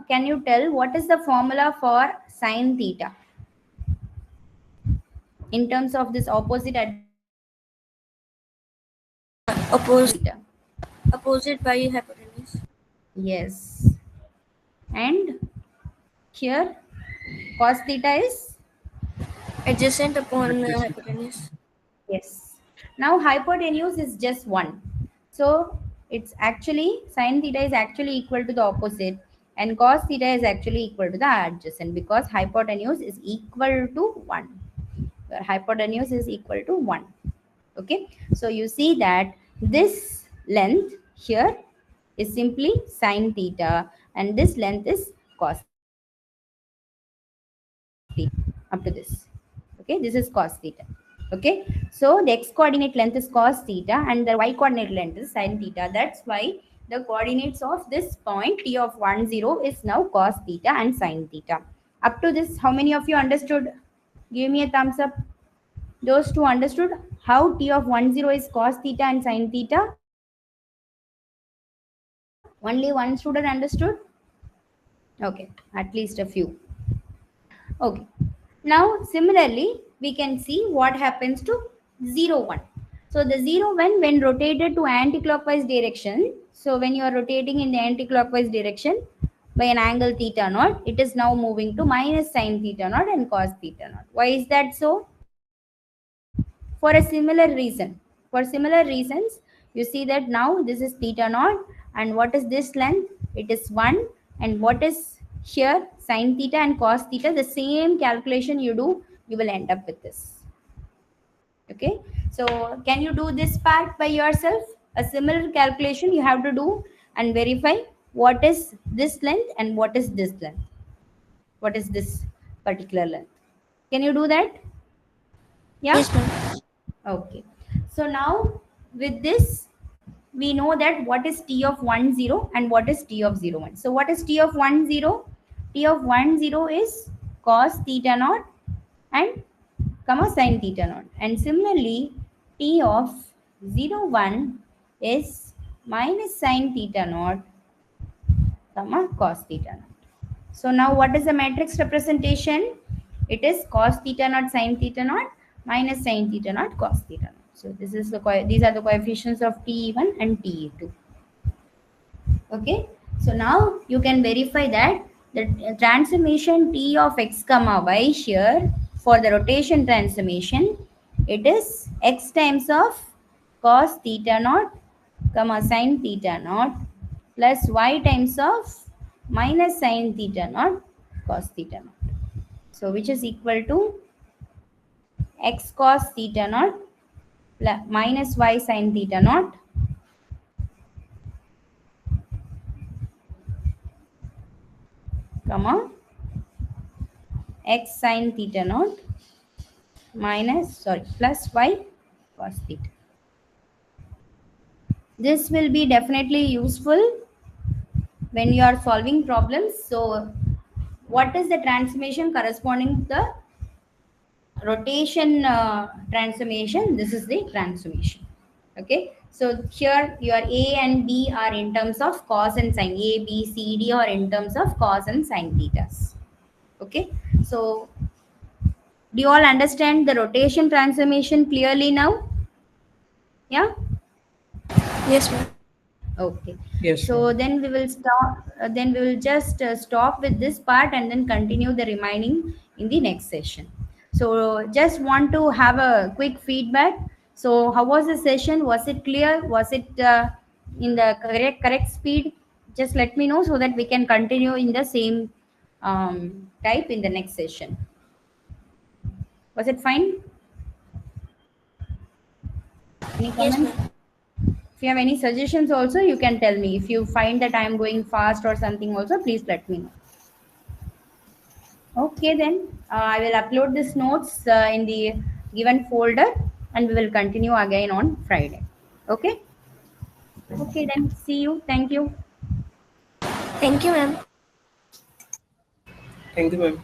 can you tell what is the formula for sine theta? In terms of this opposite, Opposite, theta. opposite by hypotenuse. Yes. And here, cos theta is? Adjacent upon Adjacent. hypotenuse. Yes. Now, hypotenuse is just 1. So, it's actually, sine theta is actually equal to the opposite. And cos theta is actually equal to the adjacent because hypotenuse is equal to 1. Where hypotenuse is equal to 1. Okay. So, you see that this length here is simply sine theta and this length is cos theta up to this. Okay, this is cos theta. Okay, so the x coordinate length is cos theta and the y coordinate length is sine theta. That's why the coordinates of this point t of 1, 0 is now cos theta and sine theta. Up to this, how many of you understood? Give me a thumbs up. Those who understood how t of 1, 0 is cos theta and sine theta. Only one student understood? Okay, at least a few. Okay. Now, similarly, we can see what happens to 0, 1. So, the 0, 1 when rotated to anti-clockwise direction. So, when you are rotating in the anti-clockwise direction by an angle theta naught, it is now moving to minus sine theta naught and cos theta naught. Why is that so? For a similar reason. For similar reasons, you see that now this is theta naught and what is this length? It is 1 and what is here sine theta and cos theta, the same calculation you do, you will end up with this. Okay, so can you do this part by yourself? A similar calculation you have to do and verify what is this length and what is this length. What is this particular length? Can you do that? Yeah. Yes, ma'am. Okay. So now with this, we know that what is t of 1, 0 and what is t of 0, 1. So what is t of 1, 0? T of 1, 0 is cos theta naught and comma sine theta naught. And similarly, t of 0, 1 is minus sine theta naught comma cos theta naught. So now what is the matrix representation? It is cos theta naught sine theta naught minus sine theta naught cos theta naught. So this is these are the coefficients of T1 and T2. Okay. So now you can verify that the transformation T of x comma y here for the rotation transformation, it is x times of cos theta naught comma sine theta naught plus y times of minus sine theta naught cos theta naught. So which is equal to x cos theta naught plus minus y sine theta naught comma x sine theta naught plus y cos theta. This will be definitely useful when you are solving problems. So what is the transformation corresponding to the rotation transformation? This is the transformation. Okay, so here your a and b are in terms of cos and sine. A, b, c, d are in terms of cos and sine thetas. Okay, so do you all understand the rotation transformation clearly now? Yeah. Yes, ma'am. Okay. Yes, So then we will stop. Then we will just stop with this part and then continue the remaining in the next session. So just want to have a quick feedback. So how was the session? Was it clear? Was it in the correct speed? Just let me know so that we can continue in the same type in the next session. Was it fine? Any Yes, comments? ma'am. If you have any suggestions also, you can tell me. If you find that I am going fast or something also, please let me know. Okay, then I will upload these notes in the given folder, and we will continue again on Friday. Okay? Okay, then see you. Thank you. Thank you, ma'am. Thank you, ma'am.